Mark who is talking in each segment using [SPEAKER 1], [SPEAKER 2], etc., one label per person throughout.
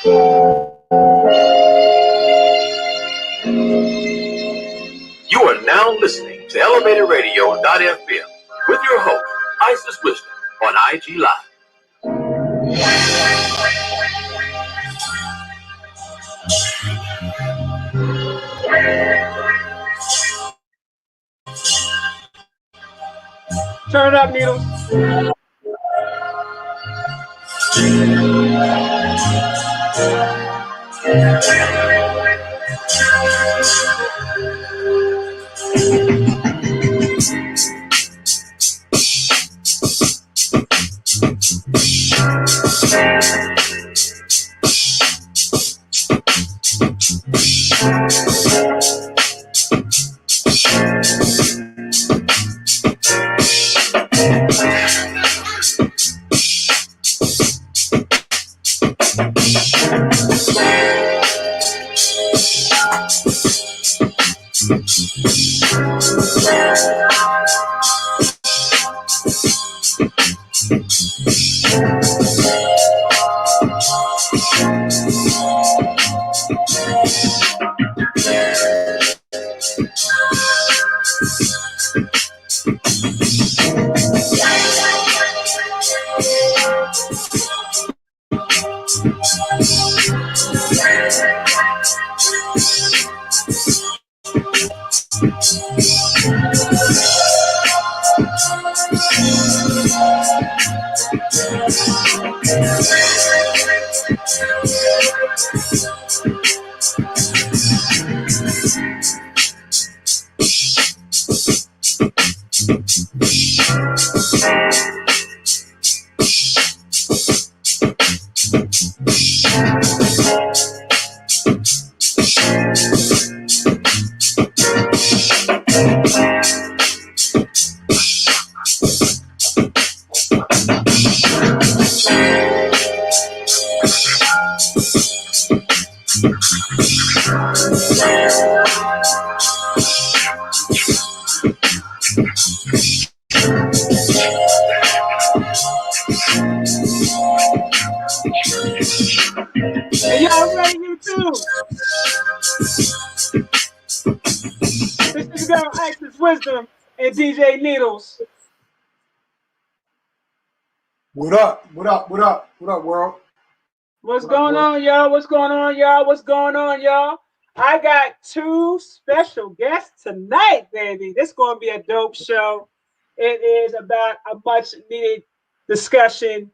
[SPEAKER 1] You are now listening to ElevatorRadio.fm with your host, Isis Wisdom, on IG Live.
[SPEAKER 2] Turn it up, Needles. Hey, y'all ready, YouTube? This is your girl, Isis Wisdom, and DJ Needles.
[SPEAKER 3] What up? What up? What up? What up, world?
[SPEAKER 2] What's going on, y'all? What's going on, y'all? What's going on, y'all? I got two special guests tonight, baby. This is going to be a dope show. It is about a much-needed discussion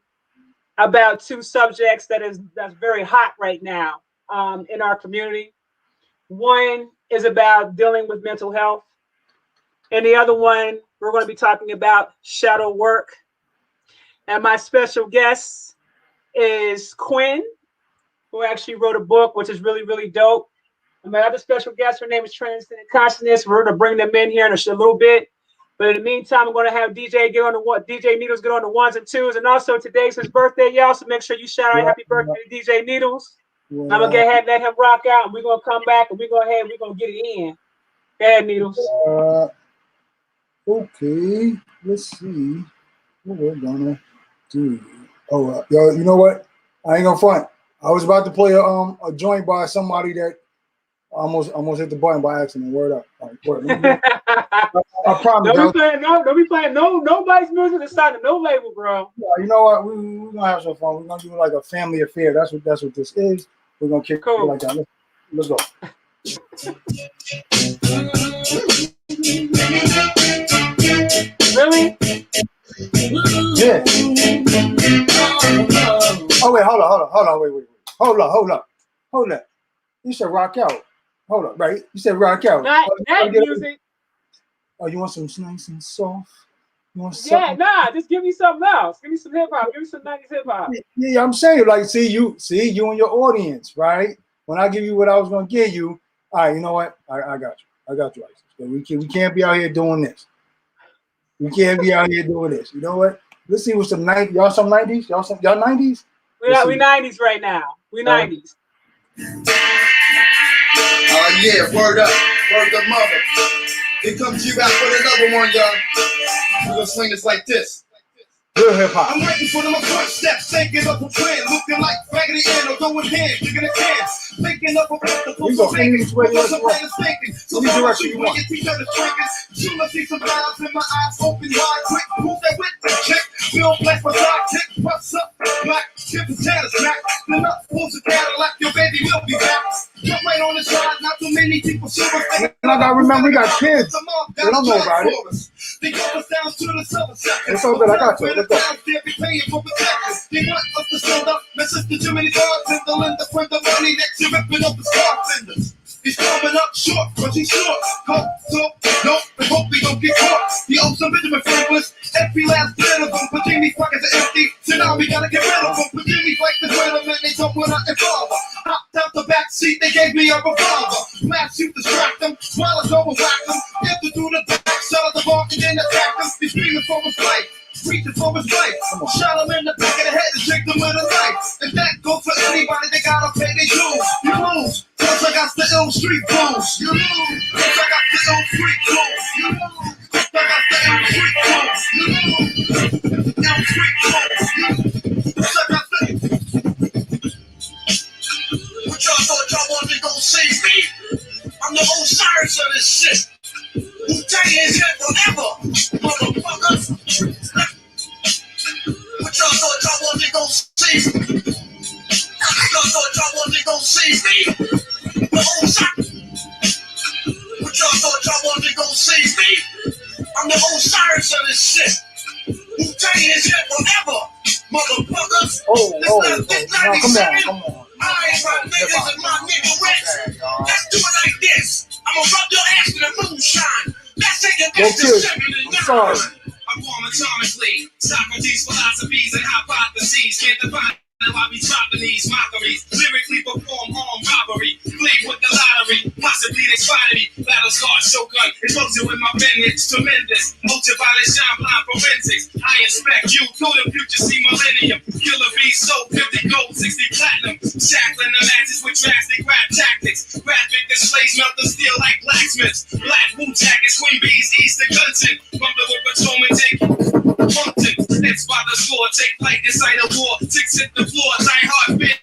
[SPEAKER 2] about two subjects that's very hot right now in our community. One is about dealing with mental health, and the other one, we're going to be talking about shadow work. And my special guest is Quinn, who actually wrote a book, which is really, really dope. And my other special guest, her name is Transcendent. We're going to bring them in here in a little bit. But in the meantime, I'm going to have DJ Needles get on the ones and twos. And also today's his birthday, y'all. So make sure you shout out happy birthday to DJ Needles. I'm going to go ahead and let him rock out. And we're going to come back and we're going to get it in. Go ahead, Needles.
[SPEAKER 3] Okay. Let's see what we're going to do. Oh, yo, you know what? I ain't going to front. I was about to play a joint by somebody that almost hit the button by accident. Word up. All right, word. I promise.
[SPEAKER 2] Don't be playing nobody's music aside of no label, bro.
[SPEAKER 3] Yeah, you know what? We're gonna have some fun. We're gonna do it like a family affair. That's what this is. We're gonna kick it like that. Let's go.
[SPEAKER 2] Really?
[SPEAKER 3] Yeah. Oh wait, hold on, wait. Hold up. You said rock out. Hold up, right? You said rock out.
[SPEAKER 2] Not that music.
[SPEAKER 3] Oh, you want some nice and soft? You want
[SPEAKER 2] just give me something else. Give me some hip hop. Give me some 90s hip hop.
[SPEAKER 3] Yeah, I'm saying, like, see you and your audience, right? When I give you what I was gonna give you, all right, you know what? I got you, Isis. We can't be out here doing this. We can't be out here doing this. You know what? Let's see what some 90s. Y'all some 90s? Y'all 90s?
[SPEAKER 2] We 90s right now. We 90s.
[SPEAKER 4] Yeah, word up, mother. Here comes you back with another one, y'all. We're gonna swing this like this.
[SPEAKER 3] Real hip hop.
[SPEAKER 4] I'm waiting for them first steps, thinking of a plan, looking like Raggedy Ann or going hand, digging a can, thinking of a plan to
[SPEAKER 3] We go any way you want.
[SPEAKER 4] so
[SPEAKER 3] Any direction you want.
[SPEAKER 4] Soon I see some vibes in my eyes open wide, quick, move that with the check, Bill Black, my sidekick, what's up, black, tip and tatter smack, then up, pulls a Cadillac, your baby will be back. Jump right on the side, not too many people show us.
[SPEAKER 3] And I gotta remember, we got kids. They don't know about it.
[SPEAKER 4] They go us down to the southern sector.
[SPEAKER 3] It's all good, I got you. Let's go.
[SPEAKER 4] They be paying for protection. They want us to stand up, my sister Jimmy bartender, Linda, friend the money that you're ripping up the bartenders. He's coming up short, cause he's short. Coke, talk, dope, and hope he don't get caught. He owes some Benjamin Franklin's, every last bit of them. But Jimmy's pockets are empty, so now we gotta get rid of them. But Jimmy's like the rhythm, and they don't want nothing father. Hopped out the back seat, they gave me a revolver. Blast you, distract them, swallows over, whack them. Get to do the back, shut of the bar, and then attack them. He's screaming for his life. Reaching for his life, shot him in the back of the head and tricked him with a knife. And that goes for anybody that gotta pay their dues. You lose, cause I got the ill street blues. You lose, cause I got the ill street blues. You lose, cause I got the ill street blues. You lose, ill street blues. Cause I got the. What y'all thought y'all wanted to go save me? I'm the Osiris of this shit. Wu-Tang is here forever, motherfuckers. What y'all thought y'all wanted to go save me? Y'all thought y'all wanted to go save me? The Osiris. What y'all thought y'all wanted to go save me? I'm the Osiris of this shit. Wu-Tang is here forever, motherfuckers.
[SPEAKER 3] Come on.
[SPEAKER 4] I ain't my niggas and my nigga Rex. Let's do it like this. I'ma rub your ass in the moonshine. Let's take it back to 79. I'm born atomically. Socrates' philosophies and hypotheses. Can't define why we dropping these mockeries. Lyrically perform armed robbery. Flee with the lottery. Possibly they spotted me. Battle scar, shotgun. Explosion with my pen. It's tremendous. Ultraviolet shine blind forensics. I inspect you through the future. See millennium. Killer bees so 50 gold, 60 platinum. Shackling the matches with drastic rap tactics. Graphic displays melt the steel like blacksmiths. Black Wu jackets, Queen bees, Easter Gunson. Bumping with patrolman, take Pumpton. Hits by the score, take flight inside a war. Ticks hit the floor, die hard bit.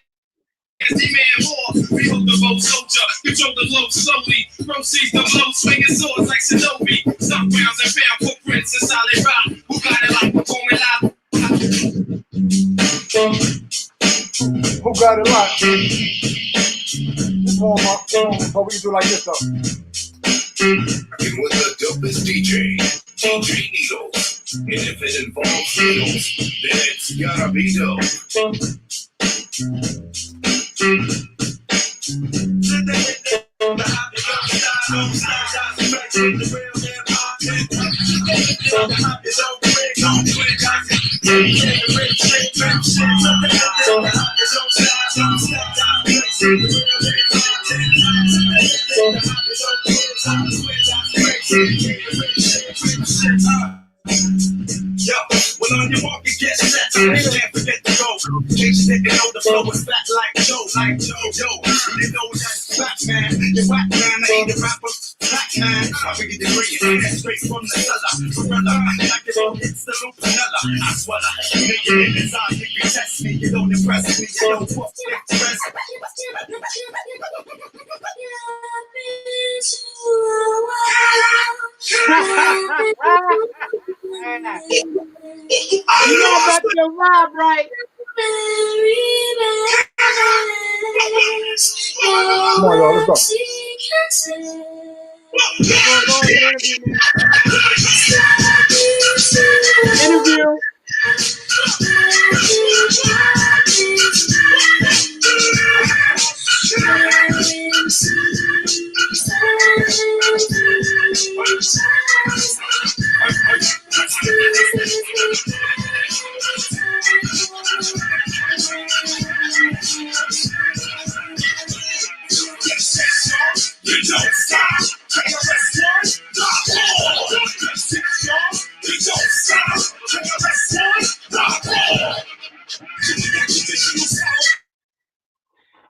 [SPEAKER 4] Demand more. We hold the boat soldier, control the load slowly. Proceeds the blow, swinging swords like Shinobi. Some rounds and found footprints in solid rock. Who got it like performing live?
[SPEAKER 3] Who got it locked? Warm up, but we can do like this though.
[SPEAKER 1] And with the dopest DJ Needle. And if it involves needles, then it's gotta be dope.
[SPEAKER 4] Yo, when on your walk, it gets set. Can't forget to go. Can't stick it on the flow. It's fat like Joe. You know that's fat man. You're whack man. I ain't a rapper. Black man. I figured the green. Straight from the cellar. Gorilla. Like it all hits the loop. Vanilla. I swallow. Make it in his eyes. If you test me, you don't impress me. You don't fuck express.
[SPEAKER 2] You know about your vibe, right?
[SPEAKER 3] Come on, y'all, let's go.
[SPEAKER 2] Interview.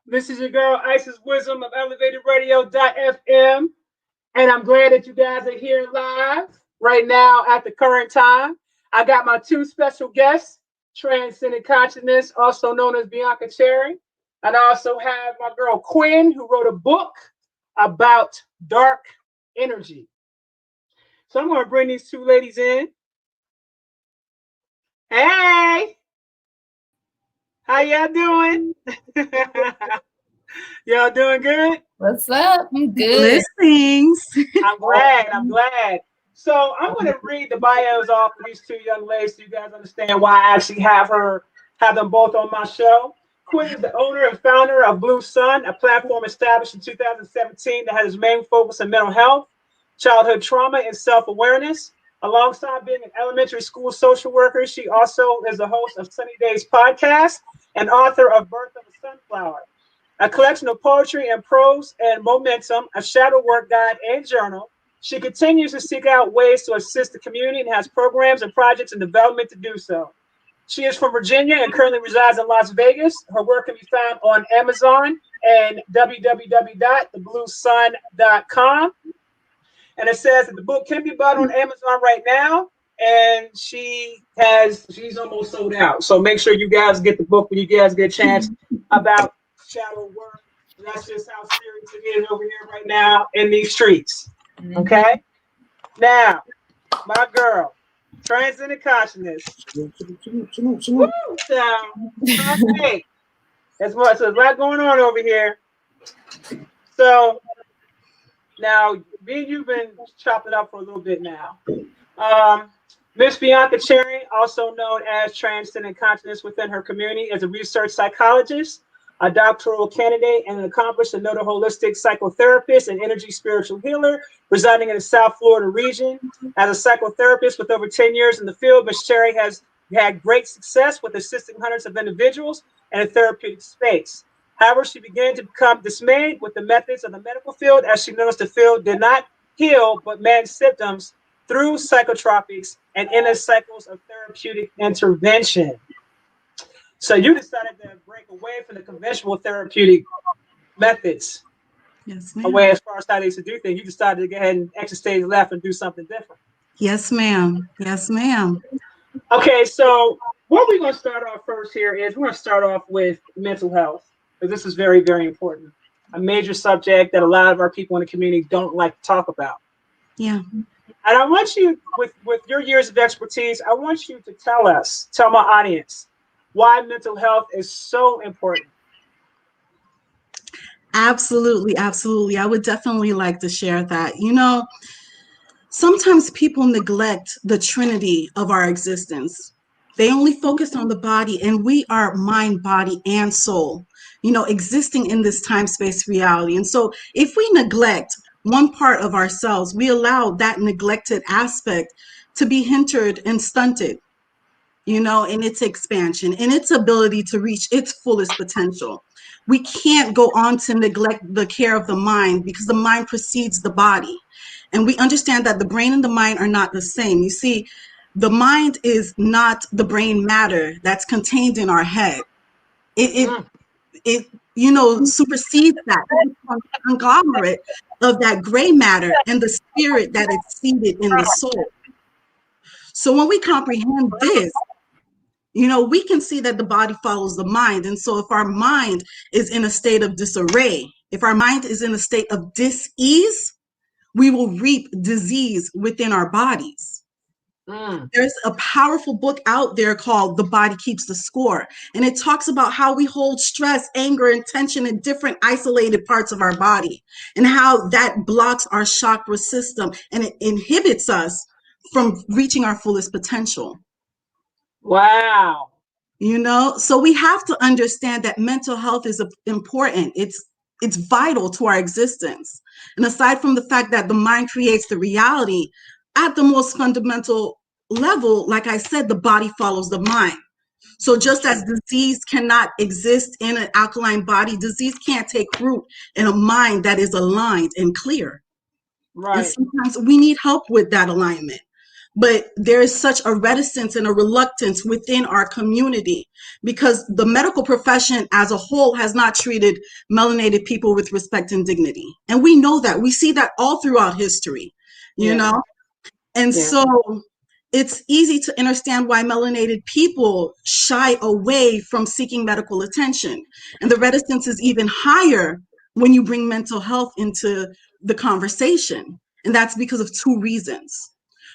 [SPEAKER 2] This is your girl, Isis Wisdom of ElevatedRadio.fm. And I'm glad that you guys are here live right now at the current time. I got my two special guests, Transcendent Consciousness, also known as Bianca Cherry. And I also have my girl Quinn, who wrote a book about dark energy. So I'm going to bring these two ladies in. Hey, how y'all doing? Y'all doing good?
[SPEAKER 5] What's up? I'm good.
[SPEAKER 6] Blessings.
[SPEAKER 2] I'm glad. So I'm going to read the bios off of these two young ladies so you guys understand why I actually have them both on my show. Quinn is the owner and founder of Blue Sun, a platform established in 2017 that has its main focus on mental health, childhood trauma, and self-awareness. Alongside being an elementary school social worker, she also is the host of Sunny Days podcast and author of Birth of a Sunflower, a collection of poetry and prose and momentum, a shadow work guide and journal. She continues to seek out ways to assist the community and has programs and projects in development to do so. She is from Virginia and currently resides in Las Vegas. Her work can be found on Amazon and www.thebluesun.com. And it says that the book can be bought on Amazon right now, and she's almost sold out. So make sure you guys get the book when you guys get a chance about shadow work. That's just how serious it is over here right now in these streets. Okay? Now, my girl, Transcendent Consciousness. Woo, child. Okay. There's a lot going on over here. So, now, me and you've been chopping up for a little bit now. Miss Bianca Cherry, also known as Transcendent Consciousness within her community, is a research psychologist, a doctoral candidate, and an accomplished and noted holistic psychotherapist and energy spiritual healer residing in the South Florida region. As a psychotherapist with over 10 years in the field, Ms. Cherry has had great success with assisting hundreds of individuals in a therapeutic space. However, she began to become dismayed with the methods of the medical field as she noticed the field did not heal but manage symptoms through psychotropics and inner cycles of therapeutic intervention. So you decided to break away from the conventional therapeutic methods.
[SPEAKER 6] Yes, ma'am.
[SPEAKER 2] Away as far as how they used to do things. You decided to go ahead and exit stage left and do something different.
[SPEAKER 6] Yes, ma'am. Yes, ma'am.
[SPEAKER 2] Okay, so what we're going to start off first here is we're going to start off with mental health, because this is very, very important. A major subject that a lot of our people in the community don't like to talk about.
[SPEAKER 6] Yeah.
[SPEAKER 2] And I want you, with your years of expertise, I want you to tell my audience, why mental health is so important.
[SPEAKER 6] Absolutely. Absolutely. I would definitely like to share that. You know, sometimes people neglect the trinity of our existence. They only focus on the body, and we are mind, body, and soul, you know, existing in this time, space, reality. And so if we neglect one part of ourselves, we allow that neglected aspect to be hindered and stunted, you know, in its expansion, in its ability to reach its fullest potential. We can't go on to neglect the care of the mind, because the mind precedes the body. And we understand that the brain and the mind are not the same. You see, the mind is not the brain matter that's contained in our head. It you know, supersedes that conglomerate of that gray matter and the spirit that is seated in the soul. So when we comprehend this, you know, we can see that the body follows the mind. And so if our mind is in a state of disarray, if our mind is in a state of dis-ease, we will reap disease within our bodies. There's a powerful book out there called The Body Keeps the Score. And it talks about how we hold stress, anger, and tension in different isolated parts of our body, and how that blocks our chakra system and it inhibits us from reaching our fullest potential.
[SPEAKER 2] Wow.
[SPEAKER 6] You know, so we have to understand that mental health is important. It's vital to our existence. And aside from the fact that the mind creates the reality, at the most fundamental level, like I said, the body follows the mind. So just as disease cannot exist in an alkaline body, disease can't take root in a mind that is aligned and clear.
[SPEAKER 2] Right.
[SPEAKER 6] And sometimes we need help with that alignment. But there is such a reticence and a reluctance within our community, because the medical profession as a whole has not treated melanated people with respect and dignity. And we know that. We see that all throughout history, you know? And so it's easy to understand why melanated people shy away from seeking medical attention. And the reticence is even higher when you bring mental health into the conversation. And that's because of two reasons.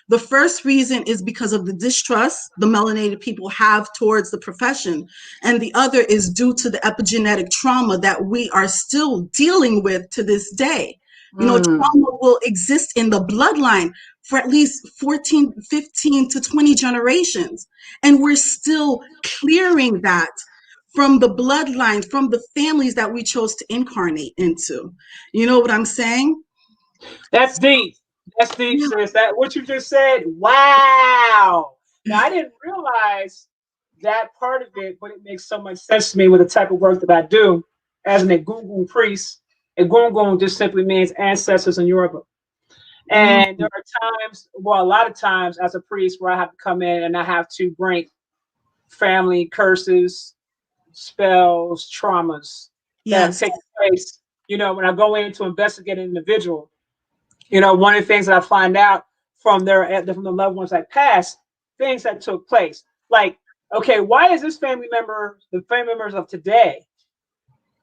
[SPEAKER 6] The first reason is because of the distrust the melanated people have towards the profession. And the other is due to the epigenetic trauma that we are still dealing with to this day. You know, trauma will exist in the bloodline for at least 14, 15 to 20 generations. And we're still clearing that from the bloodline, from the families that we chose to incarnate into. You know what I'm saying?
[SPEAKER 2] That's deep. That's deep,
[SPEAKER 6] Yeah.
[SPEAKER 2] sis. That what you just said. Wow. Now I didn't realize that part of it, but it makes so much sense to me with the type of work that I do as an Egungun priest. Egungun just simply means ancestors in Yoruba. And there are times, well, a lot of times as a priest where I have to come in and I have to bring family curses, spells, traumas that have
[SPEAKER 6] Yes.
[SPEAKER 2] taken place. You know, when I go in to investigate an individual, you know, one of the things that I find out from from the loved ones that passed, things that took place. Like, okay, why is this family member, the family members of today,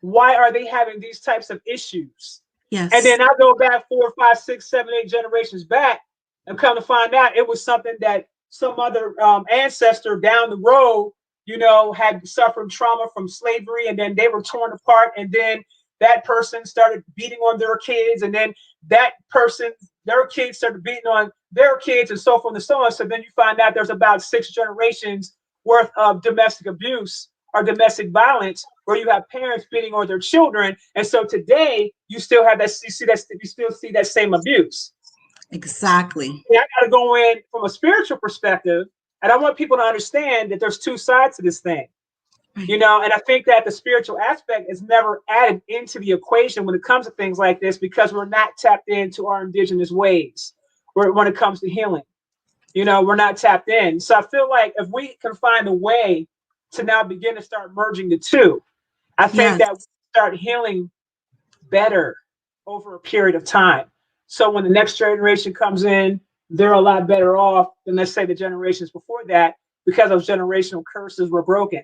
[SPEAKER 2] why are they having these types of issues?
[SPEAKER 6] Yes.
[SPEAKER 2] And then I go back 4, 5, 6, 7, 8 generations back and come to find out it was something that some other ancestor down the road, you know, had suffered trauma from slavery, and then they were torn apart, and then that person started beating on their kids, and then that person, their kids started beating on their kids, and so forth and so on. So then you find out there's about 6 generations worth of domestic abuse or domestic violence, where you have parents beating on their children. And so today you still have that, you still see that same abuse.
[SPEAKER 6] Exactly.
[SPEAKER 2] And I got to go in from a spiritual perspective, and I want people to understand that there's two sides to this thing. You know, and I think that the spiritual aspect is never added into the equation when it comes to things like this, because we're not tapped into our indigenous ways when it comes to healing. You know, we're not tapped in. So I feel like if we can find a way to now begin to start merging the two, I think that we start healing better over a period of time. So when the next generation comes in, they're a lot better off than, let's say, the generations before that, because those generational curses were broken.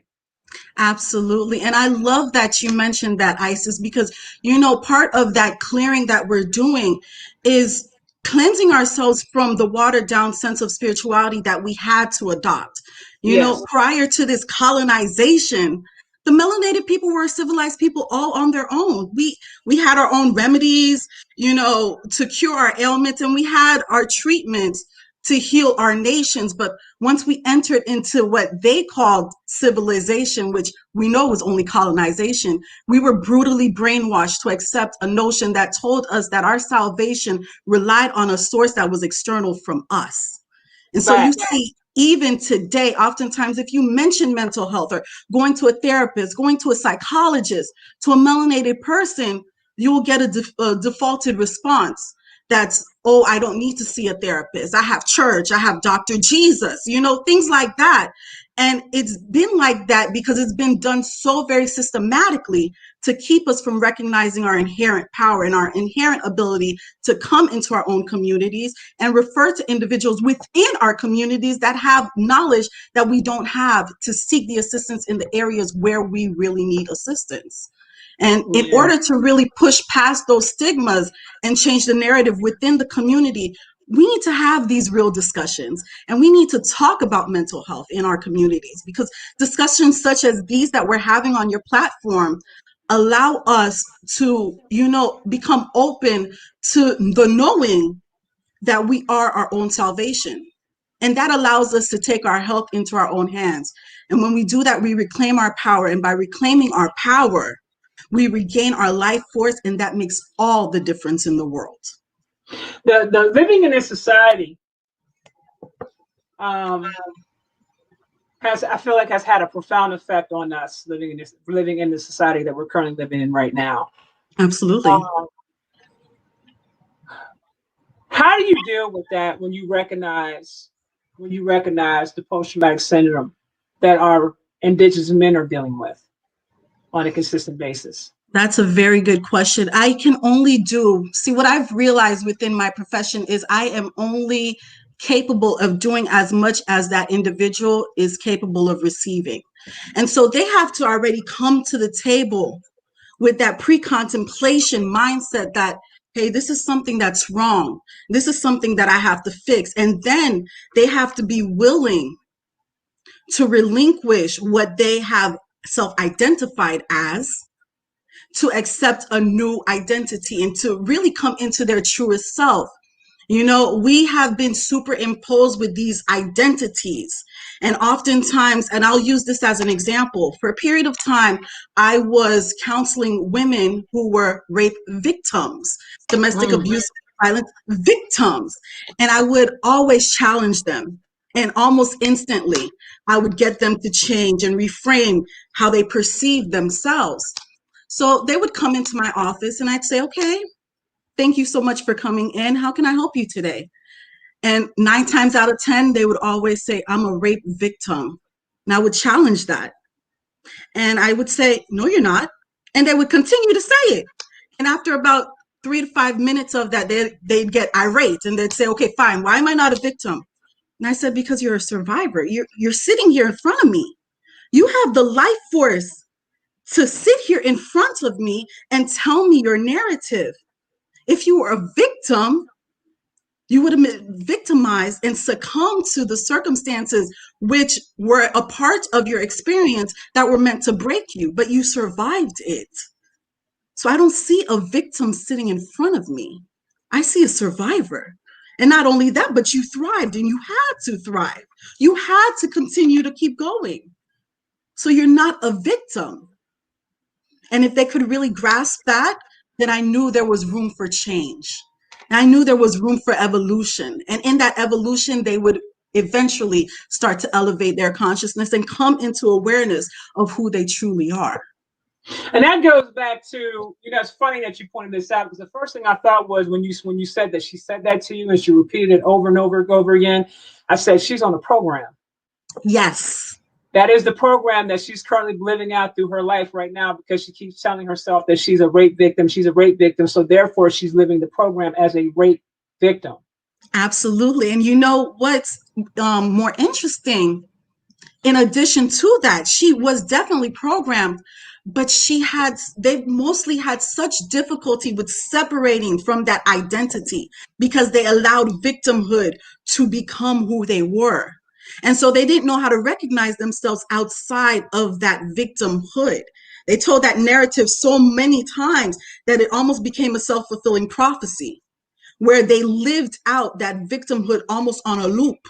[SPEAKER 6] Absolutely. And I love that you mentioned that, Isis, because, you know, part of that clearing that we're doing is cleansing ourselves from the watered down sense of spirituality that we had to adopt. You know, prior to this colonization, the melanated people were civilized people all on their own. We had our own remedies, you know, to cure our ailments, and we had our treatments to heal our nations. But once we entered into what they called civilization, which we know was only colonization, we were brutally brainwashed to accept a notion that told us that our salvation relied on a source that was external from us. And so you see, even today, oftentimes, if you mention mental health or going to a therapist, going to a psychologist, to a melanated person, you will get a defaulted response. That's, oh, I don't need to see a therapist. I have church. I have Dr. Jesus, you know, things like that. And it's been like that because it's been done so very systematically to keep us from recognizing our inherent power and our inherent ability to come into our own communities and refer to individuals within our communities that have knowledge that we don't have, to seek the assistance in the areas where we really need assistance. And in order to really push past those stigmas and change the narrative within the community, we need to have these real discussions, and we need to talk about mental health in our communities, because discussions such as these that we're having on your platform allow us to, you know, become open to the knowing that we are our own salvation. And that allows us to take our health into our own hands. And when we do that, we reclaim our power. And by reclaiming our power, we regain our life force, and that makes all the difference in the world.
[SPEAKER 2] The living in this society I feel like has had a profound effect on us living in the society that we're currently living in right now.
[SPEAKER 6] Absolutely.
[SPEAKER 2] How do you deal with that when you recognize the post-traumatic syndrome that our indigenous men are dealing with on a consistent basis?
[SPEAKER 6] That's a very good question. I can only see what I've realized within my profession is I am only capable of doing as much as that individual is capable of receiving. And so they have to already come to the table with that pre-contemplation mindset that, hey, this is something that's wrong. This is something that I have to fix. And then they have to be willing to relinquish what they have self-identified as, to accept a new identity and to really come into their truest self. You know, we have been superimposed with these identities. And oftentimes, and I'll use this as an example, for a period of time, I was counseling women who were rape victims, domestic abuse, violence victims. And I would always challenge them. And almost instantly, I would get them to change and reframe how they perceive themselves. So they would come into my office and I'd say, okay, thank you so much for coming in. How can I help you today? And 9 times out of 10, they would always say, I'm a rape victim. And I would challenge that. And I would say, no, you're not. And they would continue to say it. And after about 3 to 5 minutes of that, they'd get irate and they'd say, okay, fine. Why am I not a victim? And I said, because you're a survivor. You're sitting here in front of me. You have the life force to sit here in front of me and tell me your narrative. If you were a victim, you would have been victimized and succumbed to the circumstances which were a part of your experience that were meant to break you, but you survived it. So I don't see a victim sitting in front of me. I see a survivor. And not only that, but you thrived and you had to thrive. You had to continue to keep going. So you're not a victim. And if they could really grasp that, then I knew there was room for change. And I knew there was room for evolution. And in that evolution, they would eventually start to elevate their consciousness and come into awareness of who they truly are.
[SPEAKER 2] And that goes back to, you know, it's funny that you pointed this out, because the first thing I thought was when you said that she said that to you and she repeated it over and over again, I said, she's on a program.
[SPEAKER 6] Yes.
[SPEAKER 2] That is the program that she's currently living out through her life right now, because she keeps telling herself that she's a rape victim. She's a rape victim. So therefore, she's living the program as a rape victim.
[SPEAKER 6] Absolutely. And you know what's more interesting? In addition to that, she was definitely programmed, but they mostly had such difficulty with separating from that identity because they allowed victimhood to become who they were. And so they didn't know how to recognize themselves outside of that victimhood. They told that narrative so many times that it almost became a self-fulfilling prophecy, where they lived out that victimhood almost on a loop.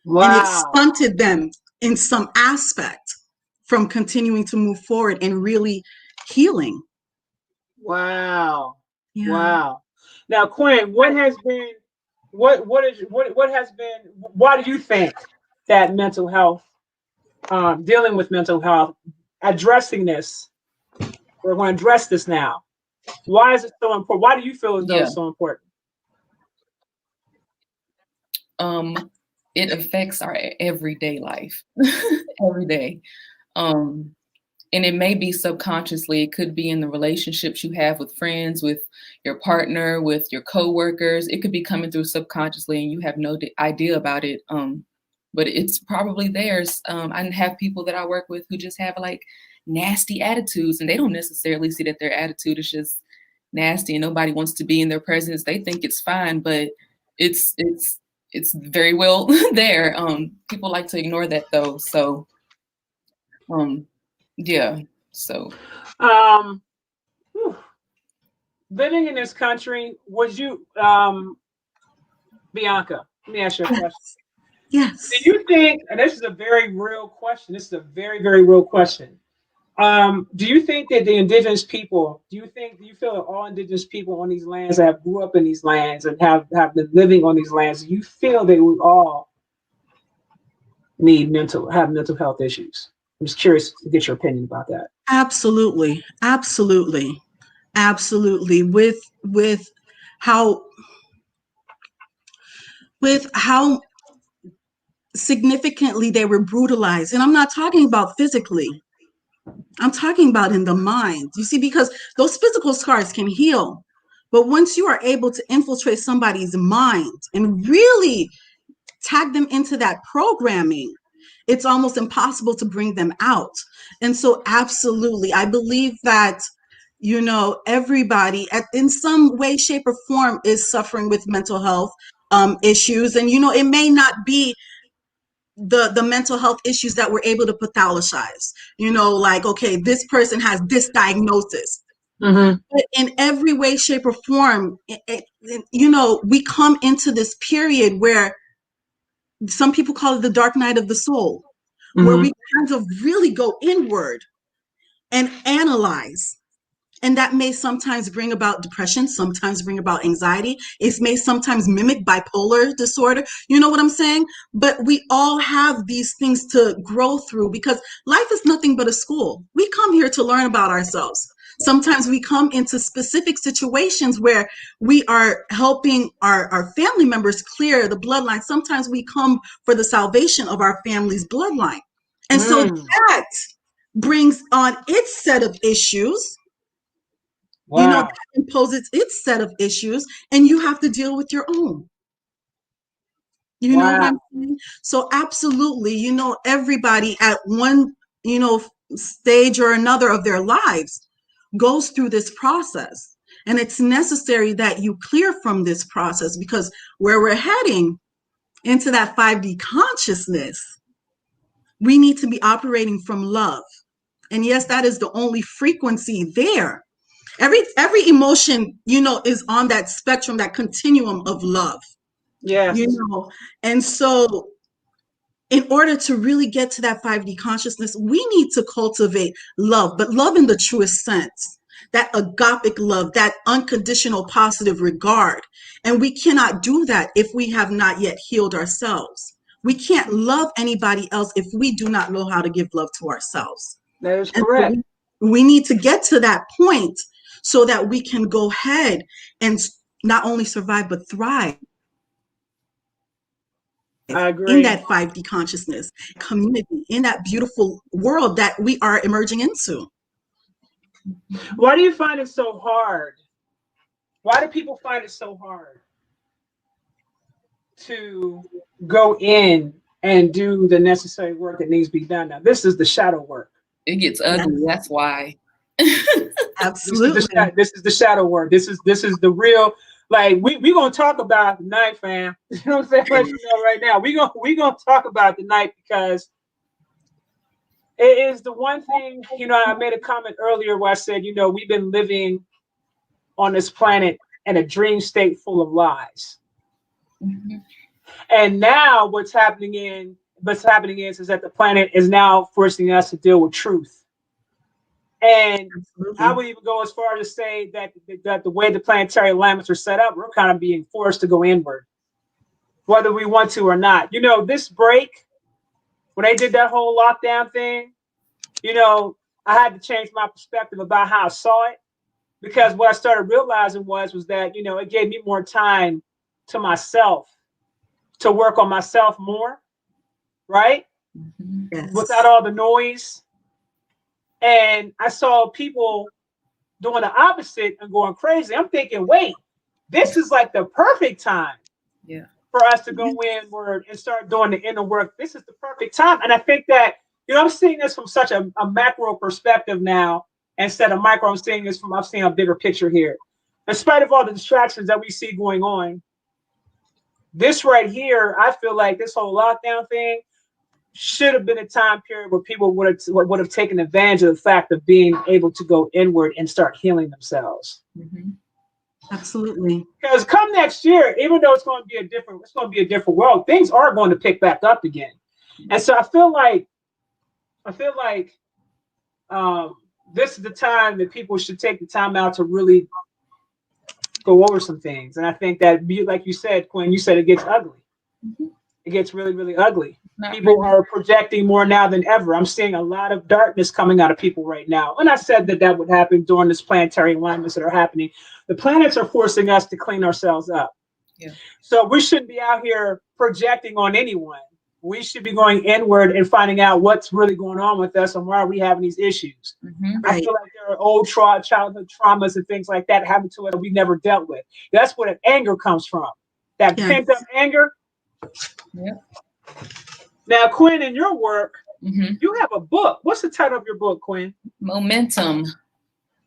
[SPEAKER 2] Wow.
[SPEAKER 6] And it stunted them in some aspect from continuing to move forward and really healing.
[SPEAKER 2] Wow.
[SPEAKER 6] Yeah.
[SPEAKER 2] Wow. Now, Quinn, why do you think that mental health, dealing with mental health, addressing this, we're going to address this now. Why is it so important? Why do you feel as though it's so important?
[SPEAKER 5] It affects our everyday life, every day. And it may be subconsciously. It could be in the relationships you have with friends, with your partner, with your coworkers. It could be coming through subconsciously and you have no idea about it. But it's probably theirs. I have people that I work with who just have like nasty attitudes, and they don't necessarily see that their attitude is just nasty and nobody wants to be in their presence. They think it's fine, but it's very well there. People like to ignore that though. So, yeah. So,
[SPEAKER 2] living in this country, was you, Bianca, let me ask you a question.
[SPEAKER 6] Yes.
[SPEAKER 2] Do you think, and this is a very real question, this is a very, very real question. Do you think that the indigenous people, do you feel that all indigenous people on these lands that have grew up in these lands and have been living on these lands, do you feel that we all have mental health issues? I'm just curious to get your opinion about that.
[SPEAKER 6] Absolutely. Absolutely. Absolutely. With how significantly they were brutalized. And I'm not talking about physically. I'm talking about in the mind. You see, because those physical scars can heal. But once you are able to infiltrate somebody's mind and really tag them into that programming, it's almost impossible to bring them out. And so absolutely, I believe that, you know, everybody in some way, shape, or form is suffering with mental health issues. And, you know, it may not be the mental health issues that we're able to pathologize, you know, like, okay, this person has this diagnosis.
[SPEAKER 2] Mm-hmm.
[SPEAKER 6] But in every way, shape, or form, you know, we come into this period where some people call it the dark night of the soul, where we kind of really go inward and analyze. And that may sometimes bring about depression, sometimes bring about anxiety. It may sometimes mimic bipolar disorder. You know what I'm saying? But we all have these things to grow through, because life is nothing but a school. We come here to learn about ourselves. Sometimes we come into specific situations where we are helping our family members clear the bloodline. Sometimes we come for the salvation of our family's bloodline. And so that brings on its set of issues.
[SPEAKER 2] Wow.
[SPEAKER 6] You know, that imposes its set of issues, and you have to deal with your own. You know what I'm saying? So absolutely, you know, everybody at one, you know, stage or another of their lives goes through this process. And it's necessary that you clear from this process, because where we're heading into that 5D consciousness, we need to be operating from love. And yes, that is the only frequency there. Every emotion, you know, is on that spectrum, that continuum of love.
[SPEAKER 2] Yes.
[SPEAKER 6] You know, and so in order to really get to that 5D consciousness, we need to cultivate love, but love in the truest sense, that agapic love, that unconditional positive regard. And we cannot do that if we have not yet healed ourselves. We can't love anybody else if we do not know how to give love to ourselves.
[SPEAKER 2] That is
[SPEAKER 6] And
[SPEAKER 2] correct.
[SPEAKER 6] so we need to get to that point so that we can go ahead and not only survive, but thrive.
[SPEAKER 2] I agree.
[SPEAKER 6] In that 5D consciousness community, in that beautiful world that we are emerging into.
[SPEAKER 2] Why do you find it so hard? Why do people find it so hard to go in and do the necessary work that needs to be done? Now, this is the shadow work.
[SPEAKER 5] It gets ugly. Yes. That's why.
[SPEAKER 6] Absolutely.
[SPEAKER 2] This is the shadow work. This is the real. Like we gonna talk about the night, fam. You know what I'm saying? Let you know right now. We gonna talk about the night, because it is the one thing. You know, I made a comment earlier where I said, you know, we've been living on this planet in a dream state full of lies. Mm-hmm. And now what's happening is that the planet is now forcing us to deal with truth. And absolutely. I would even go as far as to say that the way the planetary alignments are set up, we're kind of being forced to go inward, whether we want to or not. You know, this break, when they did that whole lockdown thing, you know, I had to change my perspective about how I saw it, because what I started realizing was that, you know, it gave me more time to myself, to work on myself more, right? Mm-hmm. Yes. Without all the noise. And I saw people doing the opposite and going crazy. I'm thinking, wait, this is like the perfect time for us to go inward and start doing the inner work. This is the perfect time. And I think that, you know, I'm seeing this from such a macro perspective now, instead of micro. I'm seeing a bigger picture here. In spite of all the distractions that we see going on, this right here, I feel like this whole lockdown thing should have been a time period where people would have taken advantage of the fact of being able to go inward and start healing themselves. Mm-hmm.
[SPEAKER 6] Absolutely.
[SPEAKER 2] Because come next year, even though it's going to be a different world, things are going to pick back up again. And so I feel like this is the time that people should take the time out to really go over some things. And I think that, like you said, Quinn, you said it gets ugly. Mm-hmm. It gets really, really ugly. People are projecting more now than ever. I'm seeing a lot of darkness coming out of people right now. And I said that would happen during this planetary alignments that are happening. The planets are forcing us to clean ourselves up. Yeah. So we shouldn't be out here projecting on anyone. We should be going inward and finding out what's really going on with us and why are we having these issues. Mm-hmm. Right. I feel like there are old childhood traumas and things like that happening to us that we never dealt with. That's where the anger comes from. That pent up anger.
[SPEAKER 5] Yeah.
[SPEAKER 2] Now, Quinn, in your work,
[SPEAKER 5] Mm-hmm.
[SPEAKER 2] you have a book. What's the title of your book, Quinn?
[SPEAKER 5] Momentum,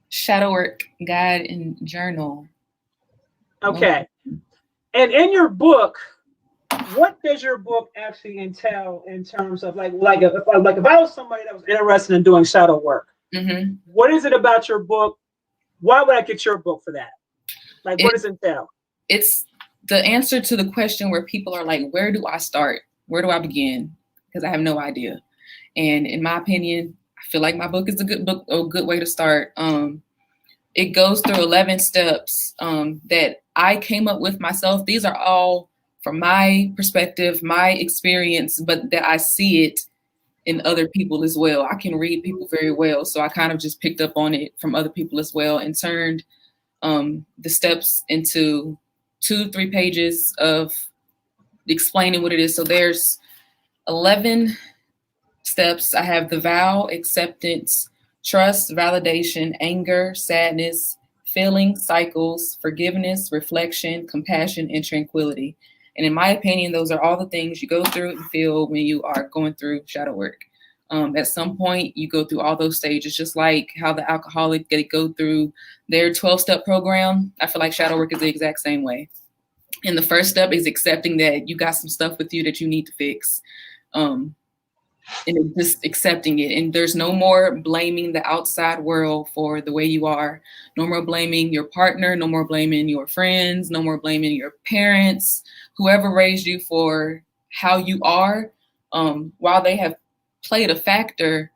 [SPEAKER 5] Shadow Work Guide and Journal.
[SPEAKER 2] Okay. And in your book, what does your book actually entail in terms of like if I was somebody that was interested in doing shadow work,
[SPEAKER 5] Mm-hmm.
[SPEAKER 2] what is it about your book? Why would I get your book for that? Like, what does it entail?
[SPEAKER 5] It's the answer to the question where people are like, where do I start? Where do I begin? Because I have no idea. And in my opinion, I feel like my book is a good book, a good way to start. It goes through 11 steps that I came up with myself. These are all from my perspective, my experience, but that I see it in other people as well. I can read people very well. So I kind of just picked up on it from other people as well and turned the steps into 2-3 pages of explaining what it is. So there's 11 steps. I have the vow, acceptance, trust, validation, anger, sadness, feeling, cycles, forgiveness, reflection, compassion, and tranquility. And in my opinion, those are all the things you go through and feel when you are going through shadow work. At some point, you go through all those stages, just like how the alcoholic, they go through their 12-step program. I feel like shadow work is the exact same way. And the first step is accepting that you got some stuff with you that you need to fix. And just accepting it. And there's no more blaming the outside world for the way you are. No more blaming your partner, no more blaming your friends, no more blaming your parents, whoever raised you for how you are. While they have played a factor,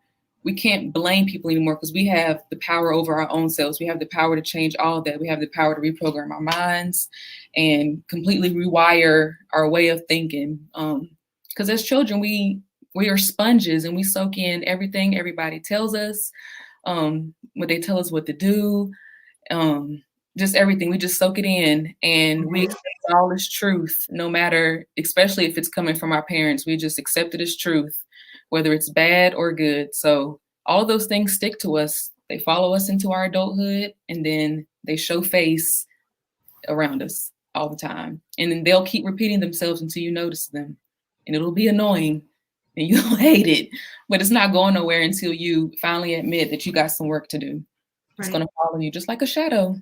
[SPEAKER 5] we can't blame people anymore because we have the power over our own selves. We have the power to change all of that. We have the power to reprogram our minds and completely rewire our way of thinking. Because as children, we are sponges and we soak in everything everybody tells us, when they tell us what to do, just everything. We just soak it in and we accept all this truth, no matter, especially if it's coming from our parents, we just accept it as truth, whether it's bad or good. So all those things stick to us. They follow us into our adulthood and then they show face around us all the time. And then they'll keep repeating themselves until you notice them. And it'll be annoying. And you'll hate it, but it's not going nowhere until you finally admit that you got some work to do. It's going to follow you just like a shadow.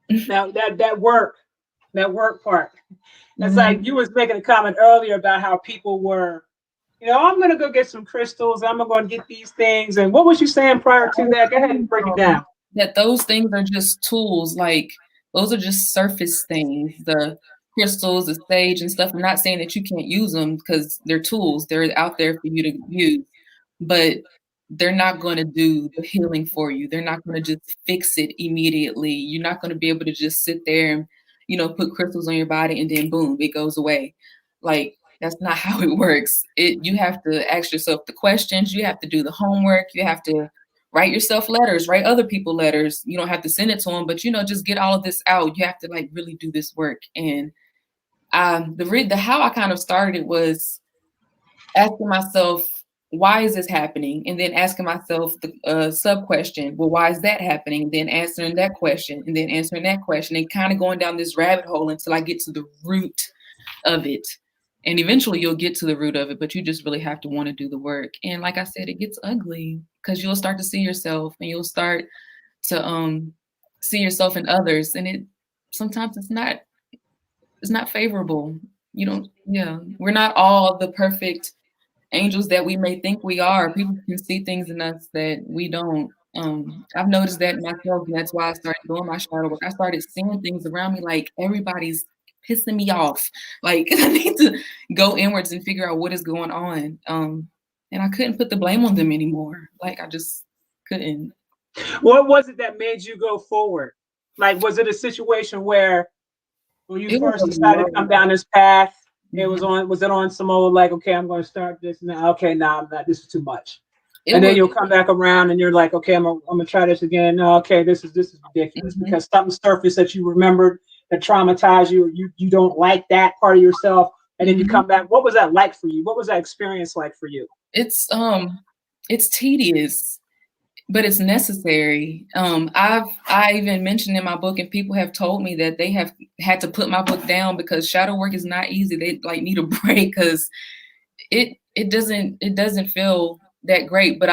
[SPEAKER 2] Now that work part, it's like you was making a comment earlier about how people were, I'm going to go get some crystals. I'm going to get these things. And what was you saying prior to that? Go ahead and break it down.
[SPEAKER 5] That those things are just tools. Like those are just surface things. The crystals, the sage and stuff. I'm not saying that you can't use them because they're tools. They're out there for you to use, but they're not going to do the healing for you. They're not going to just fix it immediately. You're not going to be able to just sit there and, put crystals on your body and then boom, it goes away. Like that's not how it works. You have to ask yourself the questions. You have to do the homework. You have to write yourself letters, write other people letters. You don't have to send it to them, but just get all of this out. You have to really do this work. And the how I kind of started it was asking myself, why is this happening? And then asking myself the sub question, well, why is that happening? Then answering that question and then answering that question and kind of going down this rabbit hole until I get to the root of it. And eventually you'll get to the root of it, but you just really have to want to do the work. And like I said, it gets ugly because you'll start to see yourself and you'll start to see yourself in others. And sometimes it's not favorable. We're not all the perfect angels that we may think we are. People can see things in us that we don't. I've noticed that myself, and that's why I started doing my shadow work. I started seeing things around me like everybody's pissing me off. Like I need to go inwards and figure out what is going on. And I couldn't put the blame on them anymore. Like I just couldn't.
[SPEAKER 2] What was it that made you go forward? Like, was it a situation where when you first decided to come down this path, was it on some old like, okay, I'm going to start this now. Okay, now I'm not. This is too much. And then you'll come back around and you're like, okay, I'm gonna try this again. No, okay, this is ridiculous because something surfaced that you remembered that traumatized you. You don't like that part of yourself, and then you come back. What was that like for you? What was that experience like for you?
[SPEAKER 5] It's tedious but it's necessary. I even mentioned in my book, and people have told me that they have had to put my book down because shadow work is not easy. They like need a break because it doesn't feel that great, but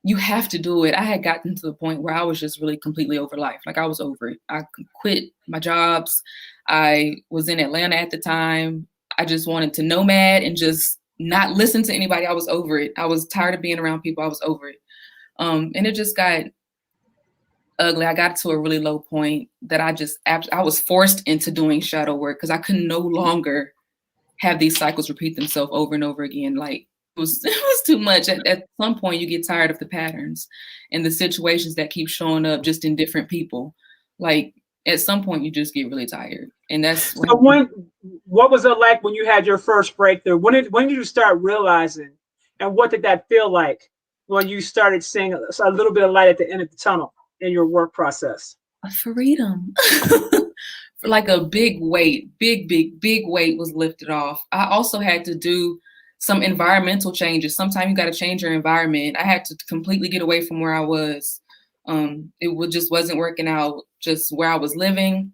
[SPEAKER 5] you have to do it. I had gotten to the point where I was just really completely over life. Like I was over it. I quit my jobs. I was in Atlanta at the time. I just wanted to nomad and just not listen to anybody. I was over it. I was tired of being around people. I was over it. And it just got ugly. I got to a really low point that I was forced into doing shadow work because I could no longer have these cycles repeat themselves over and over again. Like it was too much. At some point you get tired of the patterns and the situations that keep showing up just in different people. Like at some point you just get really tired. And that's
[SPEAKER 2] so what was it like when you had your first breakthrough? When did you start realizing, and what did that feel like when you started seeing a little bit of light at the end of the tunnel in your work process?
[SPEAKER 5] Freedom. Like a big weight was lifted off. I also had to do some environmental changes. Sometimes you got to change your environment. I had to completely get away from where I was. It just wasn't working out just where I was living.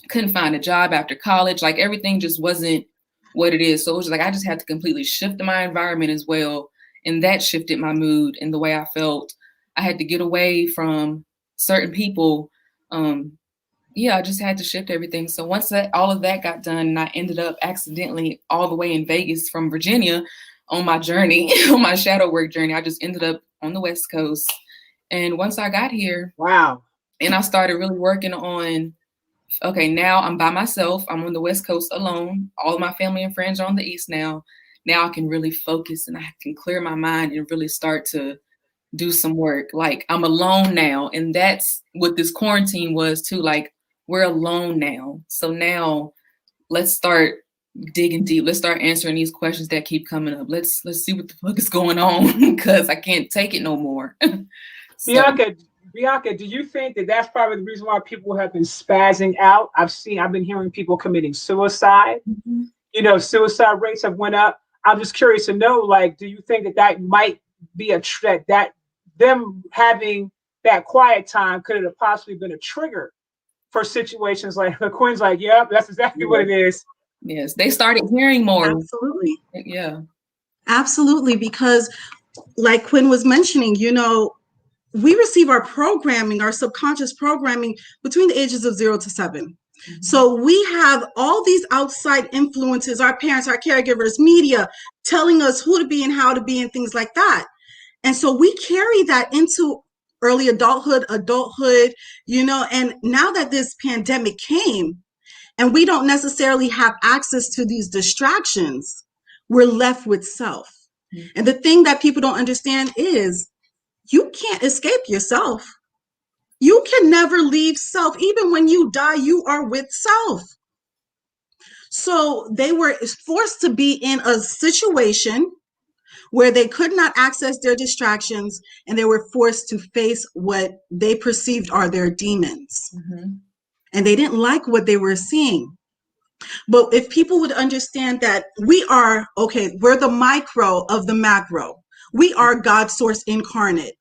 [SPEAKER 5] Couldn't find a job after college. Like everything just wasn't what it is. So it was like I just had to completely shift my environment as well. And that shifted my mood and the way I felt. I had to get away from certain people. I just had to shift everything. So once all of that got done, and I ended up accidentally all the way in Vegas from Virginia on my journey, on my shadow work journey, I just ended up on the West Coast. And once I got here,
[SPEAKER 2] wow,
[SPEAKER 5] and I started really working on, okay, now I'm by myself. I'm on the West Coast alone. All of my family and friends are on the East now. Now I can really focus and I can clear my mind and really start to do some work. Like I'm alone now. And that's what this quarantine was too. Like we're alone now. So now let's start digging deep. Let's start answering these questions that keep coming up. Let's see what the fuck is going on because I can't take it no more.
[SPEAKER 2] Bianca, do you think that that's probably the reason why people have been spazzing out? I've been hearing people committing suicide.
[SPEAKER 5] Mm-hmm.
[SPEAKER 2] You know, suicide rates have went up. I'm just curious to know, like, do you think that might be that them having that quiet time could have possibly been a trigger for situations like Quinn's like, yeah, that's exactly what it is.
[SPEAKER 5] Yes, they started hearing more.
[SPEAKER 6] Absolutely.
[SPEAKER 5] Yeah.
[SPEAKER 6] Absolutely, because like Quinn was mentioning, you know, we receive our programming, our subconscious programming between the ages of 0 to 7. Mm-hmm. So we have all these outside influences, our parents, our caregivers, media, telling us who to be and how to be and things like that. And so we carry that into early adulthood, you know, and now that this pandemic came and we don't necessarily have access to these distractions, we're left with self. Mm-hmm. And the thing that people don't understand is you can't escape yourself. You can never leave self. Even when you die, you are with self. So they were forced to be in a situation where they could not access their distractions and they were forced to face what they perceived are their demons. Mm-hmm. And they didn't like what they were seeing. But if people would understand that we're the micro of the macro. We are God's source incarnate.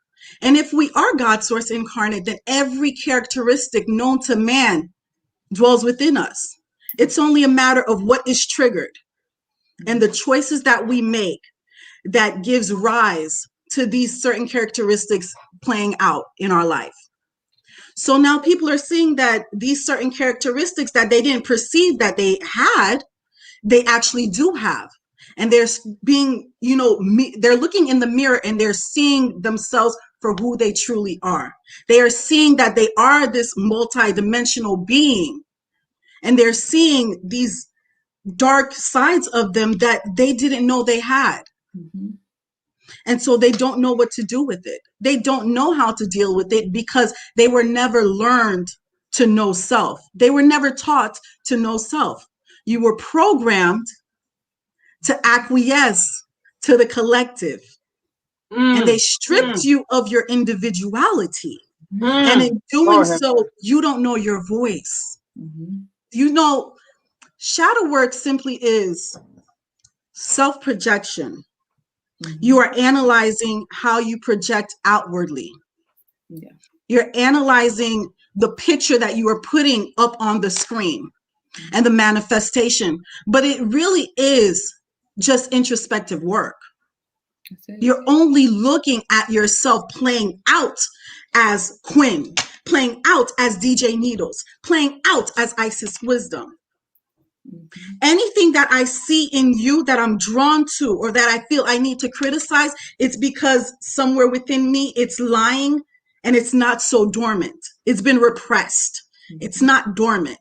[SPEAKER 6] And if we are God's source incarnate, then every characteristic known to man dwells within us. It's only a matter of what is triggered and the choices that we make that gives rise to these certain characteristics playing out in our life. So now people are seeing that these certain characteristics that they didn't perceive that they had, they actually do have. And they're being, you know, they're looking in the mirror and they're seeing themselves for who they truly are. They are seeing that they are this multidimensional being. And they're seeing these dark sides of them that they didn't know they had. Mm-hmm. And so they don't know what to do with it. They don't know how to deal with it because they were never learned to know self. They were never taught to know self. You were programmed to acquiesce to the collective. And they stripped you of your individuality. And in doing so, you don't know your voice. Mm-hmm. You know, shadow work simply is self-projection. Mm-hmm. You are analyzing how you project outwardly.
[SPEAKER 5] Yeah.
[SPEAKER 6] You're analyzing the picture that you are putting up on the screen and the manifestation, but it really is just introspective work. You're only looking at yourself playing out as Quinn, playing out as DJ Needles, playing out as Isis Wisdom. Anything that I see in you that I'm drawn to or that I feel I need to criticize, it's because somewhere within me it's lying and it's not so dormant. It's been repressed. It's not dormant.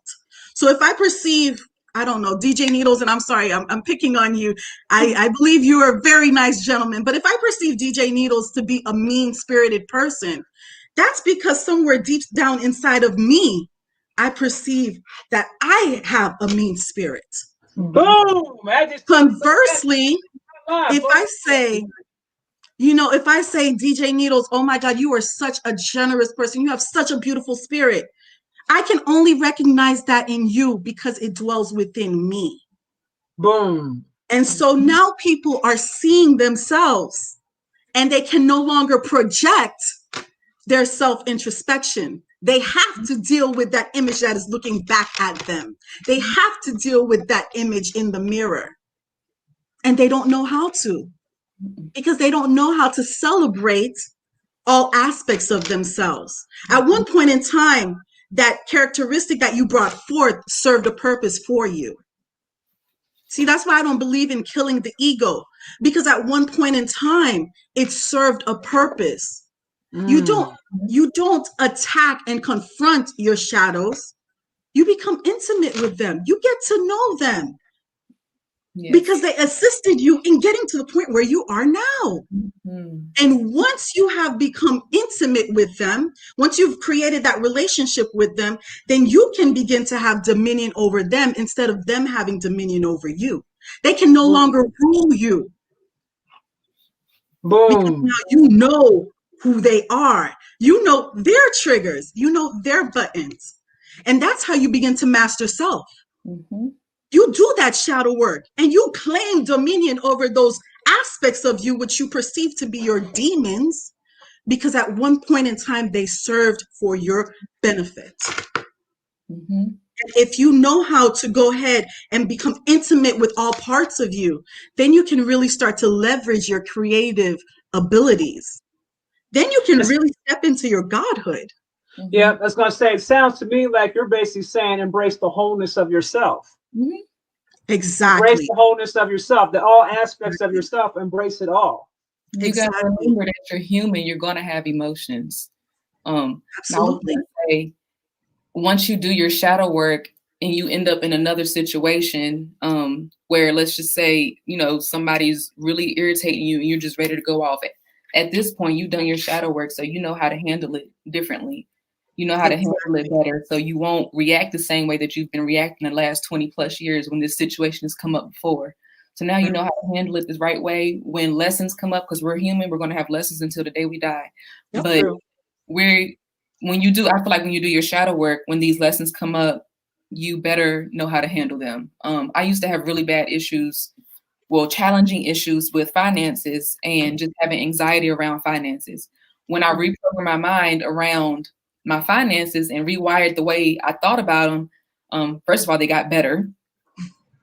[SPEAKER 6] So if I perceive, I don't know, DJ Needles, and I'm sorry, I'm picking on you. I believe you are a very nice gentleman, but if I perceive DJ Needles to be a mean-spirited person, that's because somewhere deep down inside of me, I perceive that I have a mean spirit.
[SPEAKER 2] Boom!
[SPEAKER 6] Conversely, if I say, if I say, DJ Needles, oh my God, you are such a generous person. You have such a beautiful spirit. I can only recognize that in you because it dwells within me.
[SPEAKER 2] Boom.
[SPEAKER 6] And so now people are seeing themselves and they can no longer project their self-introspection. They have to deal with that image that is looking back at them. They have to deal with that image in the mirror. And they don't know how to, because they don't know how to celebrate all aspects of themselves. At one point in time, that characteristic that you brought forth served a purpose for you. See, that's why I don't believe in killing the ego, because at one point in time, it served a purpose. You don't attack and confront your shadows. You become intimate with them. You get to know them. Yes. Because they assisted you in getting to the point where you are now. And once you have become intimate with them, once you've created that relationship with them, then you can begin to have dominion over them instead of them having dominion over you. They can no longer rule you.
[SPEAKER 2] Boom.
[SPEAKER 6] Because now you know who they are. You know their triggers. You know their buttons. And that's how you begin to master self. You do that shadow work and you claim dominion over those aspects of you which you perceive to be your demons, because at one point in time they served for your benefit. If you know how to go ahead and become intimate with all parts of you, then you can really start to leverage your creative abilities. Then you can really step into your godhood.
[SPEAKER 2] Yeah, I was going to say, it sounds to me like you're basically saying embrace the wholeness of yourself.
[SPEAKER 6] Exactly.
[SPEAKER 2] Embrace the wholeness of yourself, all aspects of yourself, embrace it all.
[SPEAKER 5] You got to remember that you're human, you're going to have emotions.
[SPEAKER 6] Absolutely.
[SPEAKER 5] Now, say, once you do your shadow work and you end up in another situation where, let's just say, somebody's really irritating you and you're just ready to go off. At this point, you've done your shadow work, so you know how to handle it differently. You know how to handle it better, so you won't react the same way that you've been reacting the last 20 plus years when this situation has come up before. So now you know how to handle it the right way when lessons come up, because we're human, we're going to have lessons until the day we die.
[SPEAKER 6] That's
[SPEAKER 5] but
[SPEAKER 6] true.
[SPEAKER 5] When you do, I feel like when you do your shadow work, when these lessons come up, you better know how to handle them. I used to have really bad issues, challenging issues with finances and just having anxiety around finances. When I reprogrammed my mind around my finances and rewired the way I thought about them, first of all, they got better.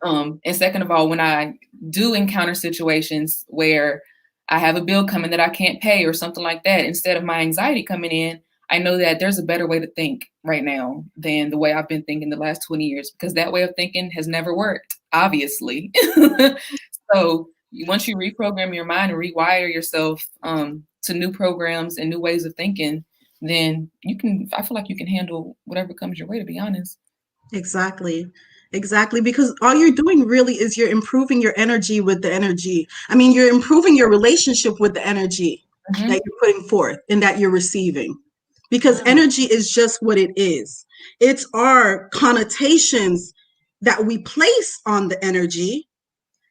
[SPEAKER 5] And second of all, when I do encounter situations where I have a bill coming that I can't pay or something like that, instead of my anxiety coming in, I know that there's a better way to think right now than the way I've been thinking the last 20 years, because that way of thinking has never worked, obviously. So once you reprogram your mind and rewire yourself to new programs and new ways of thinking, then I feel like you can handle whatever comes your way, to be honest.
[SPEAKER 6] Exactly. Because all you're doing really is you're improving your energy with the energy. I mean, you're improving your relationship with the energy that you're putting forth and that you're receiving. Because energy is just what it is. It's our connotations that we place on the energy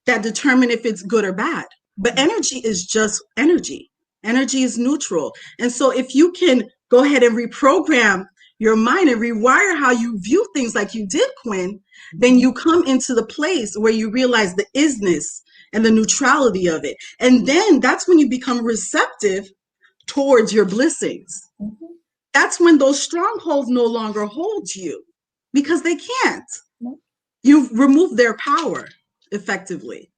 [SPEAKER 6] that determine if it's good or bad. But energy is just energy. Energy is neutral. And so if you can go ahead and reprogram your mind and rewire how you view things like you did, Quinn, then you come into the place where you realize the isness and the neutrality of it. And then that's when you become receptive towards your blessings. That's when those strongholds no longer hold you because they can't. You've removed their power effectively.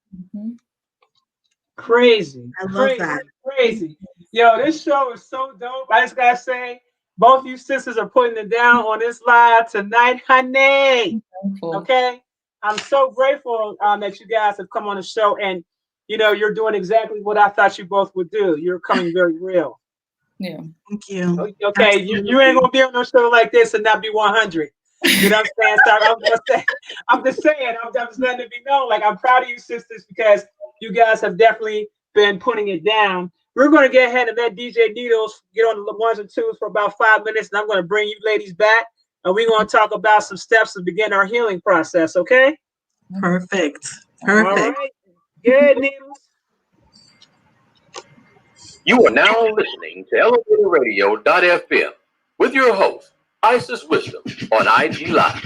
[SPEAKER 2] Crazy.
[SPEAKER 6] I love that.
[SPEAKER 2] Crazy. Yo, this show is so dope. I just gotta say, both you sisters are putting it down on this live tonight, honey. Okay. I'm so grateful that you guys have come on the show, and you're doing exactly what I thought you both would do. You're coming very real.
[SPEAKER 5] Yeah.
[SPEAKER 6] Thank you.
[SPEAKER 2] Okay, you ain't gonna be on no show like this and not be 100. You know what I'm saying? So I'm just saying, I'm just letting it be known. Like, I'm proud of you sisters because you guys have definitely been putting it down. We're going to get ahead and let DJ Needles get on the ones and twos for about 5 minutes, and I'm going to bring you ladies back, and we're going to talk about some steps to begin our healing process, okay?
[SPEAKER 6] Perfect.
[SPEAKER 2] All right. Good, Needles.
[SPEAKER 1] You are now listening to ElevatorRadio.fm with your host, Isis Wisdom, on IG Live.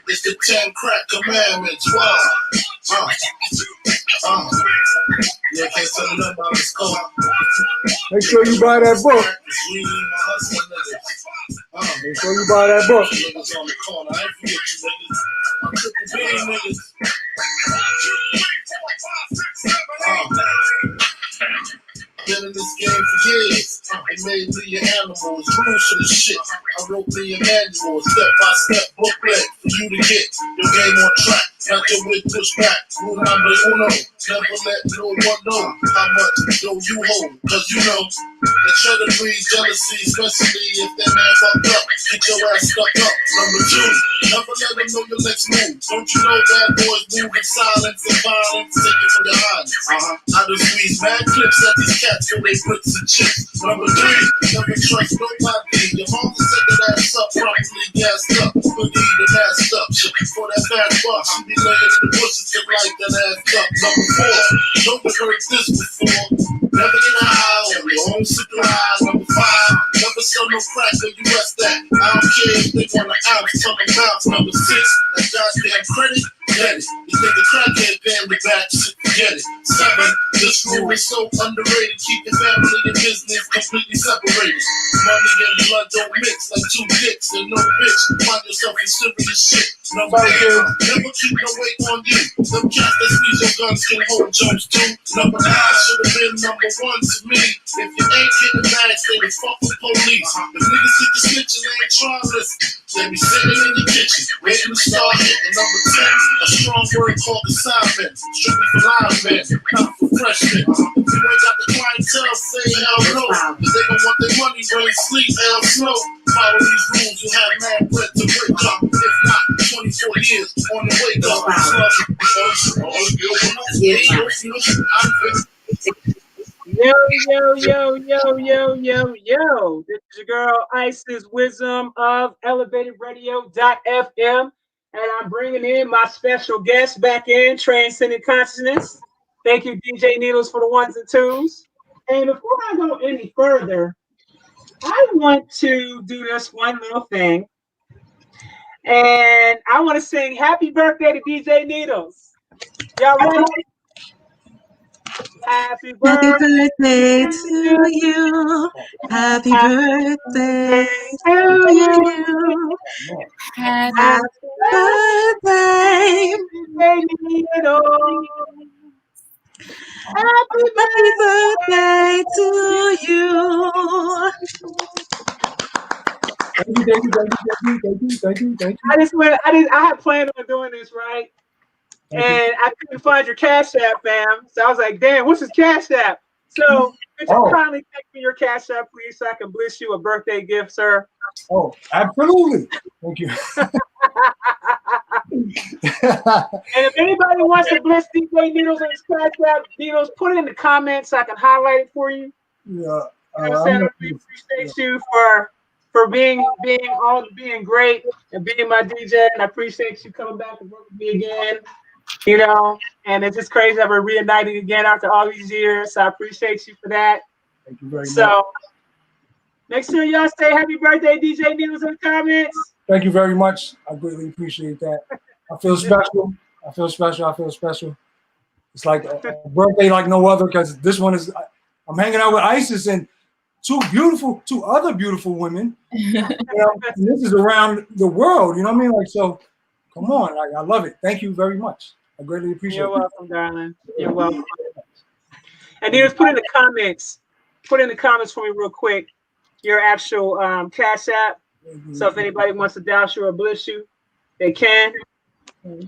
[SPEAKER 4] It's the 10 crack commandments. Wow. Yeah, can't tell them nothing about this code.
[SPEAKER 3] Make sure you buy that book. Make sure you buy that book.
[SPEAKER 4] Niggas on the corner. I ain't forget you niggas. I'm triple B niggas. Been in this game for years. They made me an animals, rules for the shit. I wrote me a manual, step-by-step booklet for you to get your game on track. Got your wig pushed back. Rule number uno. Never let no one know how much dough you hold. Cause you know that shouldn't breed jealousy, especially if that man fucked up. Get your ass stuck up. Number two, never let them know your next move. Don't you know bad boys move in silence and violence? Take it from your hands. I just squeeze mad clips at these cats till they bricks and chips. Number three, never trust nobody. Your mom set that ass up properly gassed up. Boogie the masked up. For that fast buck, she be laying in the bushes to light that ass up. Number four, don't heard this before. Never get high on your own supply. Number five, never sell no crack or you rest that. I don't care if they want an ounce, tell them bounce. Number six, that goddamn credit, get it. You think the crackhead paying me back? Get get it. 7, this rule is so underrated. Keep your family and business completely separated. Money and blood don't mix like two dicks and no bitch. Find yourself in serious shit. Number 8, never keep no weight on you. Them cats that squeeze your guns can hold jumps too. Number 9 should have been number 1 to me. If you ain't getting mad, stay the fuck with police. If niggas get the snitching, they ain't trying to listen. They be sitting in the kitchen, waiting to start hitting. Number 10, a strong word called assignment. Strictly for live men, not for freshmen. If you ain't got the clientele, say hell no. Cause they don't want their money, rain, sleep, hell snow. Follow these rules, you have mad bread to wake up. If not, 24 years on the wake up.
[SPEAKER 2] Yo, yo, yo, yo, yo, yo, yo. This is your girl, Isis Wisdom of ElevatedRadio.fm. And I'm bringing in my special guest back in, Transcendent Consciousness. Thank you, DJ Needles, for the 1s and 2s. And before I go any further, I want to do this one little thing. And I want to sing happy birthday to DJ Needles. Y'all ready? Happy
[SPEAKER 6] birthday to you. Happy birthday to you. Happy birthday. Happy birthday to you.
[SPEAKER 3] Thank you.
[SPEAKER 2] I had planned on doing this, right? And I couldn't find your Cash App, fam. So I was like, damn, what's his Cash App? So could you kindly take me your Cash App, please, so I can bless you a birthday gift, sir?
[SPEAKER 3] Oh, absolutely. Thank you.
[SPEAKER 2] And if anybody wants to bless DJ Needles on his Cash App, Needles, put it in the comments so I can highlight it for you.
[SPEAKER 3] Yeah.
[SPEAKER 2] I appreciate you for being great and being my DJ, and I appreciate you coming back and working with me again. You know, and it's just crazy that we're reuniting again after all these years. So I appreciate you for that.
[SPEAKER 3] Thank you very much.
[SPEAKER 2] So make sure y'all say happy birthday, DJ Needles, in the comments.
[SPEAKER 3] Thank you very much. I greatly appreciate that. I feel special. It's like a birthday like no other, because this one is, I'm hanging out with Isis and two other beautiful women. You know, and this is around the world, you know what I mean? Like, so come on, I love it. Thank you very much. I greatly appreciate it.
[SPEAKER 2] You're welcome, darling. You're welcome. And Needles, put in the comments for me real quick your actual Cash App. So if anybody wants to douse you or bless you, they can. In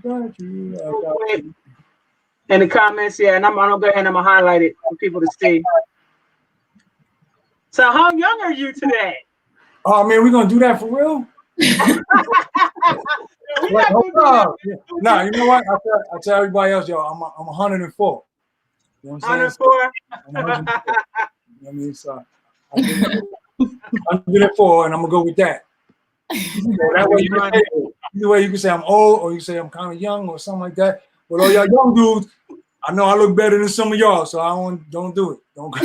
[SPEAKER 2] the comments, yeah, and I'm gonna go ahead and I'm gonna highlight it for people to see. So how young are you today?
[SPEAKER 3] Oh man, we're gonna do that for real? Nah, you know what? I tell everybody else, yo, I'm 104. You know what I'm saying?
[SPEAKER 2] 104.
[SPEAKER 3] I mean, so I'm 104, and I'm gonna go with that. That way either way you can say I'm old, or you can say I'm kind of young, or something like that. But all y'all young dudes, I know I look better than some of y'all, so don't do it. Don't.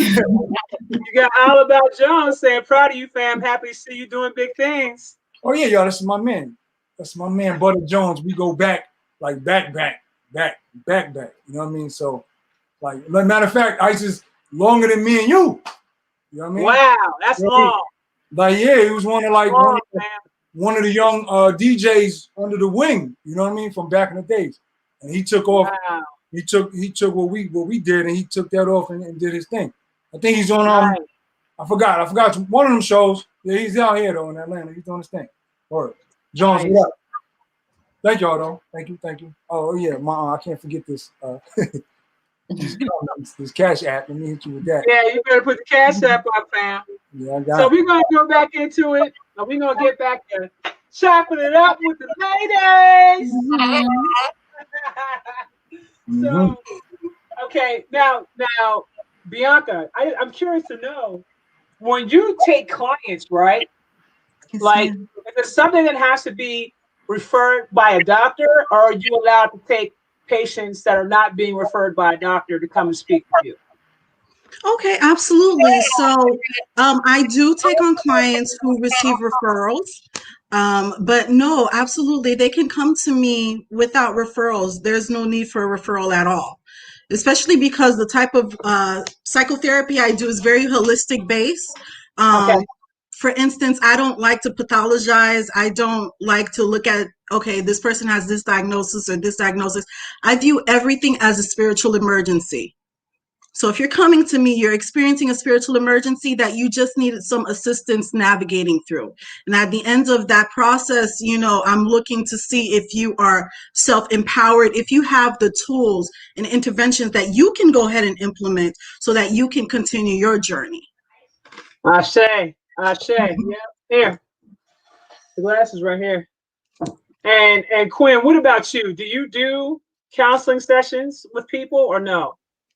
[SPEAKER 2] You got All About Jones saying, proud of you, fam. Happy to see you doing big things.
[SPEAKER 3] Oh yeah, y'all, that's my man. That's my man, Butter Jones. We go back, like back. You know what I mean? So, like, matter of fact, Isis longer than me and you. You know what I mean?
[SPEAKER 2] Wow, that's long.
[SPEAKER 3] Like, yeah, he was one of the young DJs under the wing. You know what I mean? From back in the days, and he took off.
[SPEAKER 2] Wow.
[SPEAKER 3] He took what we did, and he took that off and did his thing. I think he's on
[SPEAKER 2] Right.
[SPEAKER 3] I forgot one of them shows. Yeah, he's out here though in Atlanta. He's doing his thing. All right. Jones,
[SPEAKER 2] Nice.
[SPEAKER 3] what up? Thank y'all though. Thank you. Oh yeah, I can't forget this. This Cash App. Let me hit you with that.
[SPEAKER 2] Yeah, you better put the Cash App up, fam.
[SPEAKER 3] Yeah, I got
[SPEAKER 2] So
[SPEAKER 3] it.
[SPEAKER 2] we're gonna go back into it, and we're gonna get back to chopping it up with the ladies. So, okay, now, Bianca, I'm curious to know, when you take clients, right?
[SPEAKER 6] Yes,
[SPEAKER 2] Like,
[SPEAKER 6] ma'am.
[SPEAKER 2] is it something that has to be referred by a doctor, or are you allowed to take patients that are not being referred by a doctor to come and speak with you?
[SPEAKER 6] Okay, absolutely. So I do take on clients who receive referrals. But no, absolutely. They can come to me without referrals. There's no need for a referral at all. especially because the type of psychotherapy I do is very holistic based.
[SPEAKER 2] Okay.
[SPEAKER 6] For instance, I don't like to pathologize. I don't like to look at, okay, this person has this diagnosis or this diagnosis. I view everything as a spiritual emergency. So if you're coming to me, you're experiencing a spiritual emergency that you just needed some assistance navigating through. And at the end of that process, you know, I'm looking to see if you are self-empowered, if you have the tools and interventions that you can go ahead and implement so that you can continue your journey.
[SPEAKER 2] Ashe. Yeah. Here. The glasses right here. And Quinn, what about you? Do you do counseling sessions with people or no?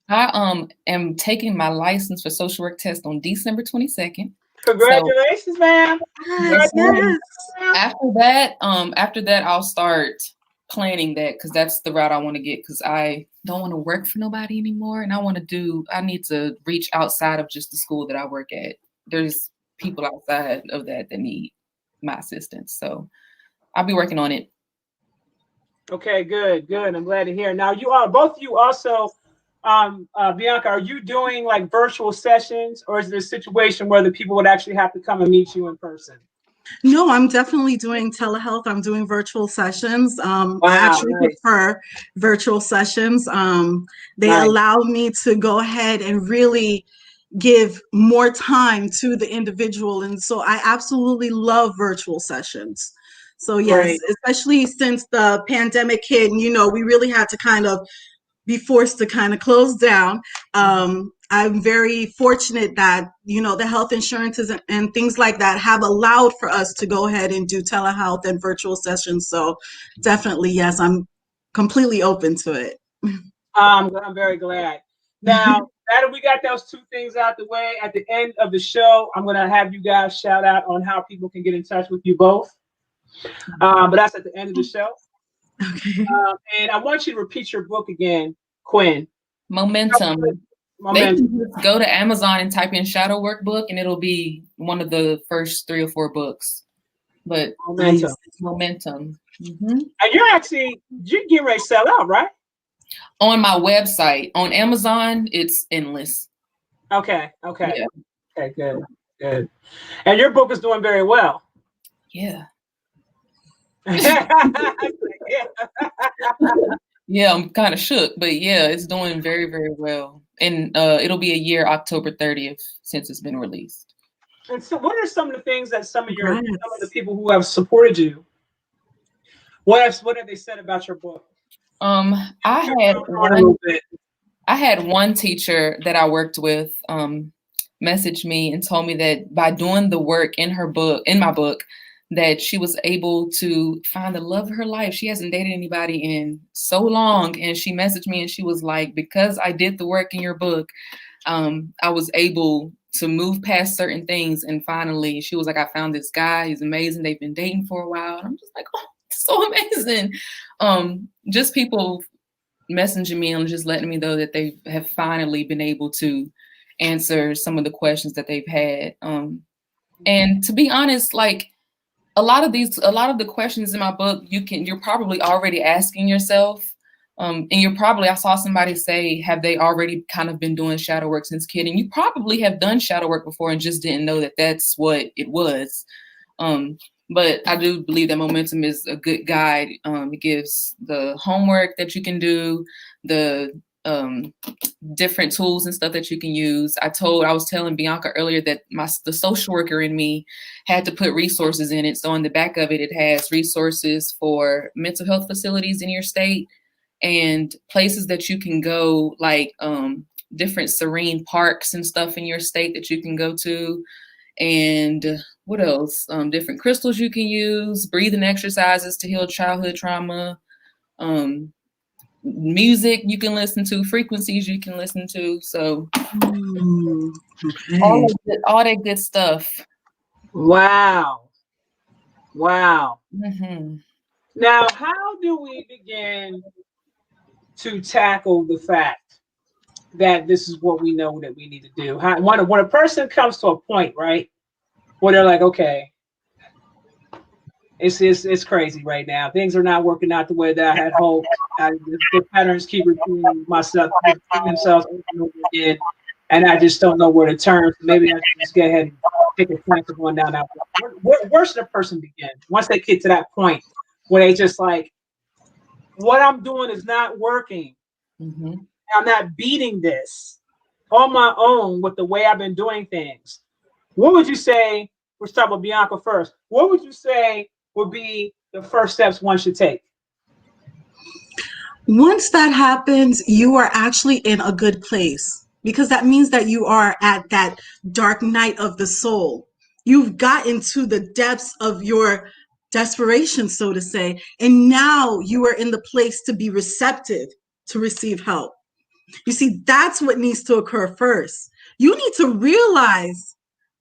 [SPEAKER 5] I am taking my license for social work test on December 22nd.
[SPEAKER 2] Congratulations, ma'am.
[SPEAKER 6] Yes, yes.
[SPEAKER 5] After that, I'll start planning that, because that's the route I want to get, because I don't want to work for nobody anymore. And I need to reach outside of just the school that I work at. There's people outside of that need my assistance. So I'll be working on it.
[SPEAKER 2] Okay, good. I'm glad to hear. Now you are both of you also, Bianca, are you doing like virtual sessions, or is it a situation where the people would actually have to come and meet you in person?
[SPEAKER 6] No, I'm definitely doing telehealth. I'm doing virtual sessions. I actually prefer virtual sessions. They allow me to go ahead and really give more time to the individual. And so I absolutely love virtual sessions. So yes, especially since the pandemic hit, and, you know, we really had to kind of be forced to kind of close down. I'm very fortunate that, you know, the health insurances and things like that have allowed for us to go ahead and do telehealth and virtual sessions. So definitely, yes, I'm completely open to it.
[SPEAKER 2] I'm very glad. Now that we got those two things out the way, at the end of the show, I'm going to have you guys shout out on how people can get in touch with you both. But that's at the end of the show.
[SPEAKER 6] Okay.
[SPEAKER 2] And I want you to repeat your book again, Quinn.
[SPEAKER 5] Momentum. They can just go to Amazon and type in Shadow Work book, and it'll be one of the first 3 or 4 books. But Momentum. Mm-hmm.
[SPEAKER 2] And you're getting ready to sell out, right?
[SPEAKER 5] On my website. On Amazon, it's endless.
[SPEAKER 2] Okay.
[SPEAKER 5] Yeah.
[SPEAKER 2] Okay, good. And your book is doing very well.
[SPEAKER 5] Yeah. Yeah, I'm kind of shook, but yeah, it's doing very, very well. And it'll be a year, October 30th, since it's been released.
[SPEAKER 2] And so what are some of the things that some of the people who have supported you, what have they said about your book?
[SPEAKER 5] I had one teacher that I worked with message me and told me that by doing the work in my book, that she was able to find the love of her life. She hasn't dated anybody in so long. And she messaged me and she was like, because I did the work in your book, I was able to move past certain things. And finally, she was like, I found this guy. He's amazing. They've been dating for a while. And I'm just like, oh, so amazing. Just people messaging me and just letting me know that they have finally been able to answer some of the questions that they've had. And to be honest, like, a lot of the questions in my book, you're probably already asking yourself. And I saw somebody say, have they already kind of been doing shadow work since kid? And you probably have done shadow work before and just didn't know that that's what it was. But I do believe that Momentum is a good guide. It gives the homework that you can do, the different tools and stuff that you can use. I was telling Bianca earlier that the social worker in me had to put resources in it. So on the back of it, it has resources for mental health facilities in your state and places that you can go, like different serene parks and stuff in your state that you can go to. And what else? Different crystals you can use, breathing exercises to heal childhood trauma, music you can listen to, frequencies you can listen to. So all that good stuff.
[SPEAKER 2] Wow.
[SPEAKER 5] Mm-hmm.
[SPEAKER 2] Now, how do we begin to tackle the fact that this is what we know that we need to do? When a person comes to a point, right, where they're like, okay, It's crazy right now. Things are not working out the way that I had hoped. The patterns keep repeating themselves over and over again, and I just don't know where to turn. So maybe I should just go ahead and take a chance of going down that. Where should a person begin once they get to that point where they just like, what I'm doing is not working.
[SPEAKER 5] Mm-hmm.
[SPEAKER 2] I'm not beating this on my own with the way I've been doing things. What would you say? Let's talk about Bianca first. What would you say would be the first steps one should take?
[SPEAKER 6] Once that happens, you are actually in a good place because that means that you are at that dark night of the soul. You've gotten to the depths of your desperation, so to say, and now you are in the place to be receptive to receive help. You see, that's what needs to occur first. You need to realize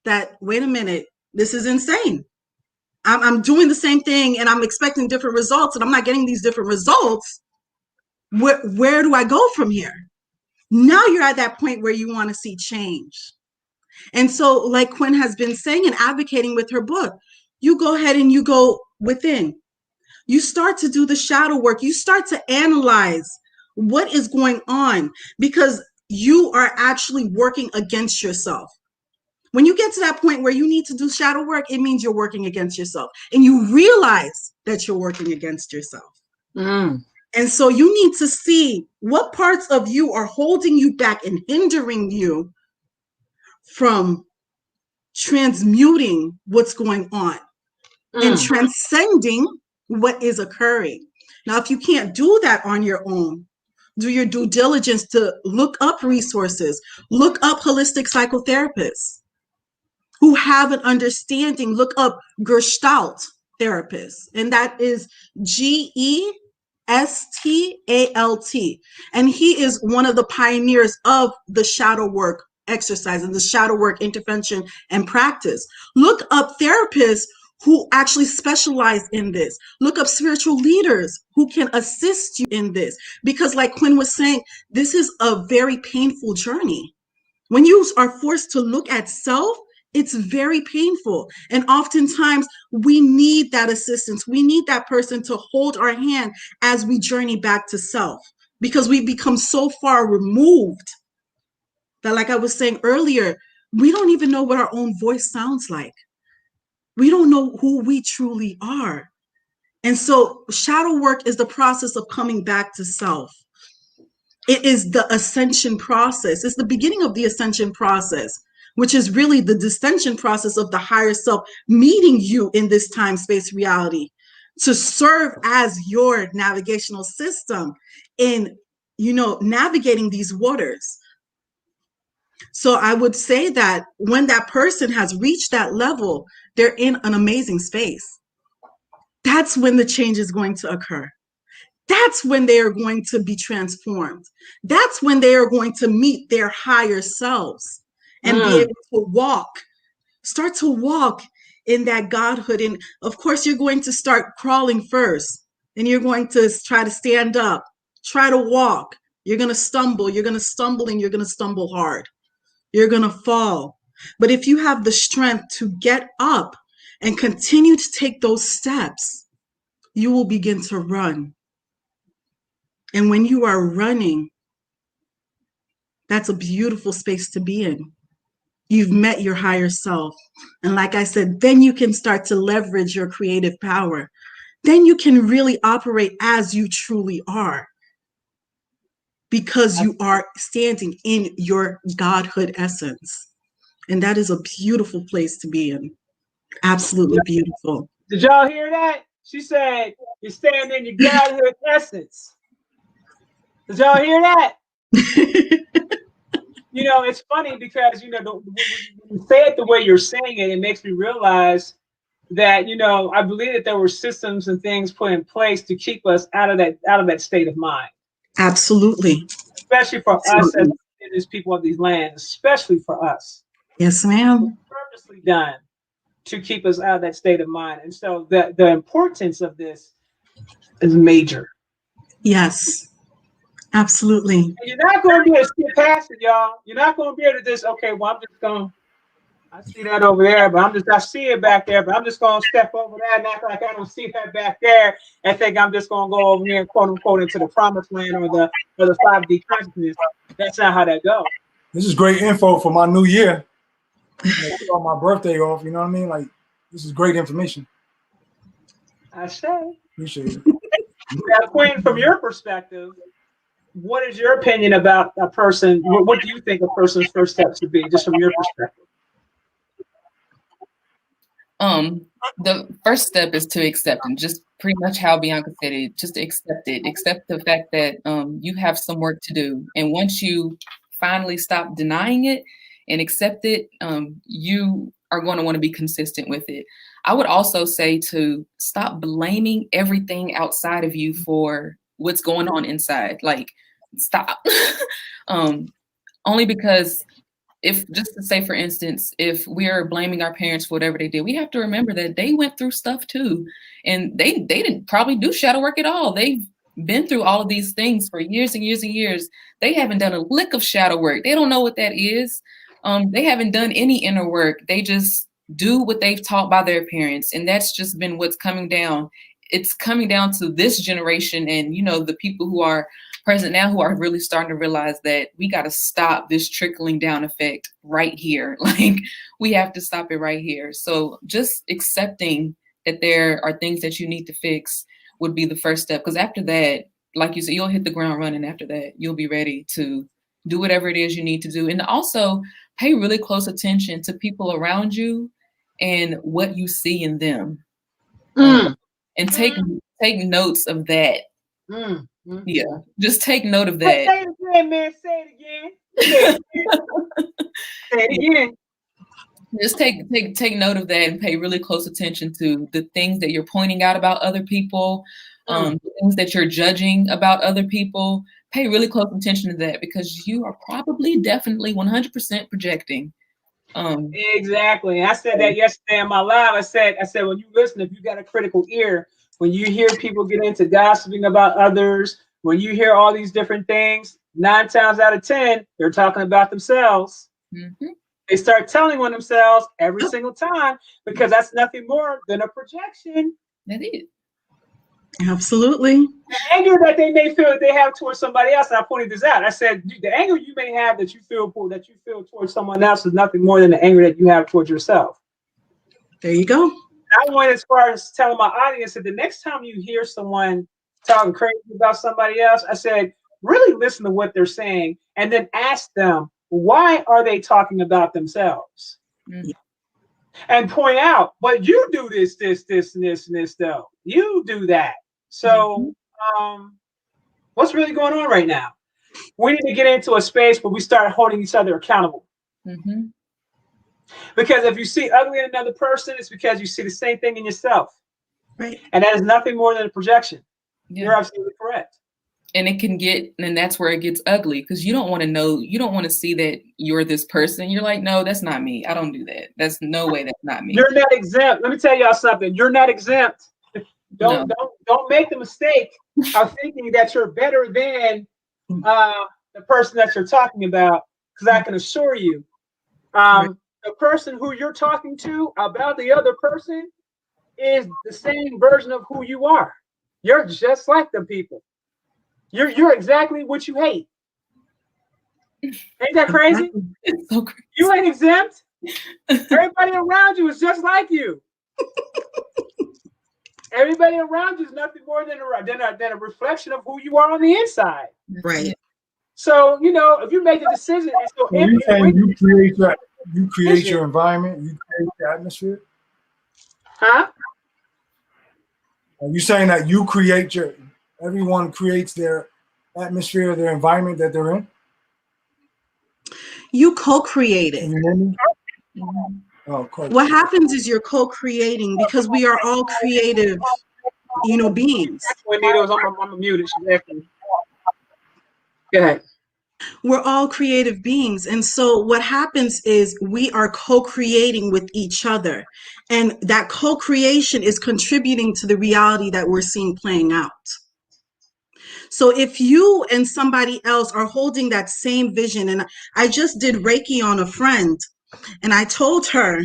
[SPEAKER 6] that, wait a minute, this is insane. I'm doing the same thing and I'm expecting different results and I'm not getting these different results. Where do I go from here? Now you're at that point where you want to see change. And so, like Quinn has been saying and advocating with her book, you go ahead and you go within. You start to do the shadow work. You start to analyze what is going on because you are actually working against yourself. When you get to that point where you need to do shadow work, it means you're working against yourself. And you realize that you're working against yourself.
[SPEAKER 2] Mm.
[SPEAKER 6] And so you need to see what parts of you are holding you back and hindering you from transmuting what's going on and transcending what is occurring. Now, if you can't do that on your own, do your due diligence to look up resources, look up holistic psychotherapists who have an understanding, look up Gestalt therapists, and that is GESTALT. And he is one of the pioneers of the shadow work exercise and the shadow work intervention and practice. Look up therapists who actually specialize in this. Look up spiritual leaders who can assist you in this. Because like Quinn was saying, this is a very painful journey. When you are forced to look at self, it's very painful. And oftentimes we need that assistance. We need that person to hold our hand as we journey back to self, because we become so far removed that, like I was saying earlier, we don't even know what our own voice sounds like. We don't know who we truly are. And so shadow work is the process of coming back to self. It is the ascension process. It's the beginning of the ascension process, which is really the descension process of the higher self meeting you in this time-space reality to serve as your navigational system in, navigating these waters. So I would say that when that person has reached that level, they're in an amazing space. That's when the change is going to occur. That's when they are going to be transformed. That's when they are going to meet their higher selves and be able to start to walk in that godhood. And of course, you're going to start crawling first, and you're going to try to stand up, try to walk. You're going to stumble, and you're going to stumble hard. You're going to fall. But if you have the strength to get up and continue to take those steps, you will begin to run. And when you are running, that's a beautiful space to be in. You've met your higher self. And like I said, then you can start to leverage your creative power. Then you can really operate as you truly are, because you are standing in your godhood essence. And that is a beautiful place to be in. Absolutely beautiful.
[SPEAKER 2] Did y'all hear that? She said, you're standing in your godhood essence. Did y'all hear that? It's funny because, when you say it the way you're saying it, it makes me realize that, I believe that there were systems and things put in place to keep us out of that state of mind.
[SPEAKER 6] Absolutely.
[SPEAKER 2] Especially for us as indigenous people of these lands, especially for us.
[SPEAKER 6] Yes, ma'am.
[SPEAKER 2] Purposely done to keep us out of that state of mind. And so the importance of this is major.
[SPEAKER 6] Yes. Absolutely.
[SPEAKER 2] And you're not going to be able to skip past it, y'all. You're not going to be able to just, okay, well, I'm just going to I see that over there, but I see it back there, but I'm just gonna step over that and act like I don't see that back there and think I'm just gonna go over here and quote unquote into the promised land or the 5D consciousness. That's not how that goes.
[SPEAKER 3] This is great info for my new year. On my birthday off, you know what I mean? Like, this is great information.
[SPEAKER 2] I say.
[SPEAKER 3] Appreciate it.
[SPEAKER 2] Now, Quinn, from your perspective, what is your opinion about a person? What do you think a person's first step should be, just from your perspective?
[SPEAKER 5] The first step is to accept, and just pretty much how Bianca said it, just accept it. Accept the fact that you have some work to do. And once you finally stop denying it and accept it, you are going to want to be consistent with it. I would also say to stop blaming everything outside of you for what's going on inside. Like, stop. Only because if, just to say, for instance, if we're blaming our parents for whatever they did, we have to remember that they went through stuff too. And they didn't probably do shadow work at all. They've been through all of these things for years and years and years. They haven't done a lick of shadow work. They don't know what that is. They haven't done any inner work. They just do what they've taught by their parents. And that's just been what's coming down. It's coming down to this generation and, you know, the people who are present now who are really starting to realize that we got to stop this trickling down effect right here. Like, we have to stop it right here. So just accepting that there are things that you need to fix would be the first step. Because after that, like you said, you'll hit the ground running. After that, you'll be ready to do whatever it is you need to do. And also pay really close attention to people around you and what you see in them. And take notes of that. Yeah, just take note of that.
[SPEAKER 2] Say it again, man. Say it again. Say it again.
[SPEAKER 5] Just take note of that and pay really close attention to the things that you're pointing out about other people, the things that you're judging about other people. Pay really close attention to that because you are probably definitely 100% projecting.
[SPEAKER 2] Exactly. I said that yesterday in my live. I said, when you listen, if you got a critical ear, when you hear people get into gossiping about others, when you hear all these different things, 9 times out of 10, they're talking about themselves. They start telling on themselves every single time because that's nothing more than a projection.
[SPEAKER 5] That is.
[SPEAKER 6] Absolutely.
[SPEAKER 2] The anger that they may feel that they have towards somebody else, and I pointed this out. I said the anger you may have that you feel towards someone else is nothing more than the anger that you have towards yourself.
[SPEAKER 6] There you go.
[SPEAKER 2] I went as far as telling my audience that the next time you hear someone talking crazy about somebody else, I said, really listen to what they're saying and then ask them, why are they talking about themselves? And point out, but you do this, and this, and this, though. You do that. So what's really going on right now? We need to get into a space where we start holding each other accountable. Because if you see ugly in another person, it's because you see the same thing in yourself.
[SPEAKER 6] Right.
[SPEAKER 2] And that is nothing more than a projection. You're absolutely correct.
[SPEAKER 5] And it can get, and that's where it gets ugly because you don't want to know, you don't want to see that you're this person. You're like, no, that's not me. I don't do that. That's no way. That's not me.
[SPEAKER 2] You're not exempt. Let me tell y'all something. You're not exempt. Don't make the mistake of thinking that you're better than the person that you're talking about. Because I can assure you, the person who you're talking to about the other person is the same version of who you are. You're just like them people. You're exactly what you hate. Ain't that crazy?
[SPEAKER 5] It's so crazy.
[SPEAKER 2] You ain't exempt. Everybody around you is just like you. Everybody around you is nothing more than a reflection of who you are on the inside.
[SPEAKER 6] Right.
[SPEAKER 2] So, if you make a decision,
[SPEAKER 3] So you saying you create your environment, you create the atmosphere?
[SPEAKER 2] Huh?
[SPEAKER 3] Are you saying that you create everyone creates their atmosphere, their environment that they're in?
[SPEAKER 6] You co-create it. What happens is you're co-creating because we are all creative, beings.
[SPEAKER 2] I'm muted. Go ahead.
[SPEAKER 6] We're all creative beings. And so what happens is we are co-creating with each other. And that co-creation is contributing to the reality that we're seeing playing out. So if you and somebody else are holding that same vision, and I just did Reiki on a friend, And I told her,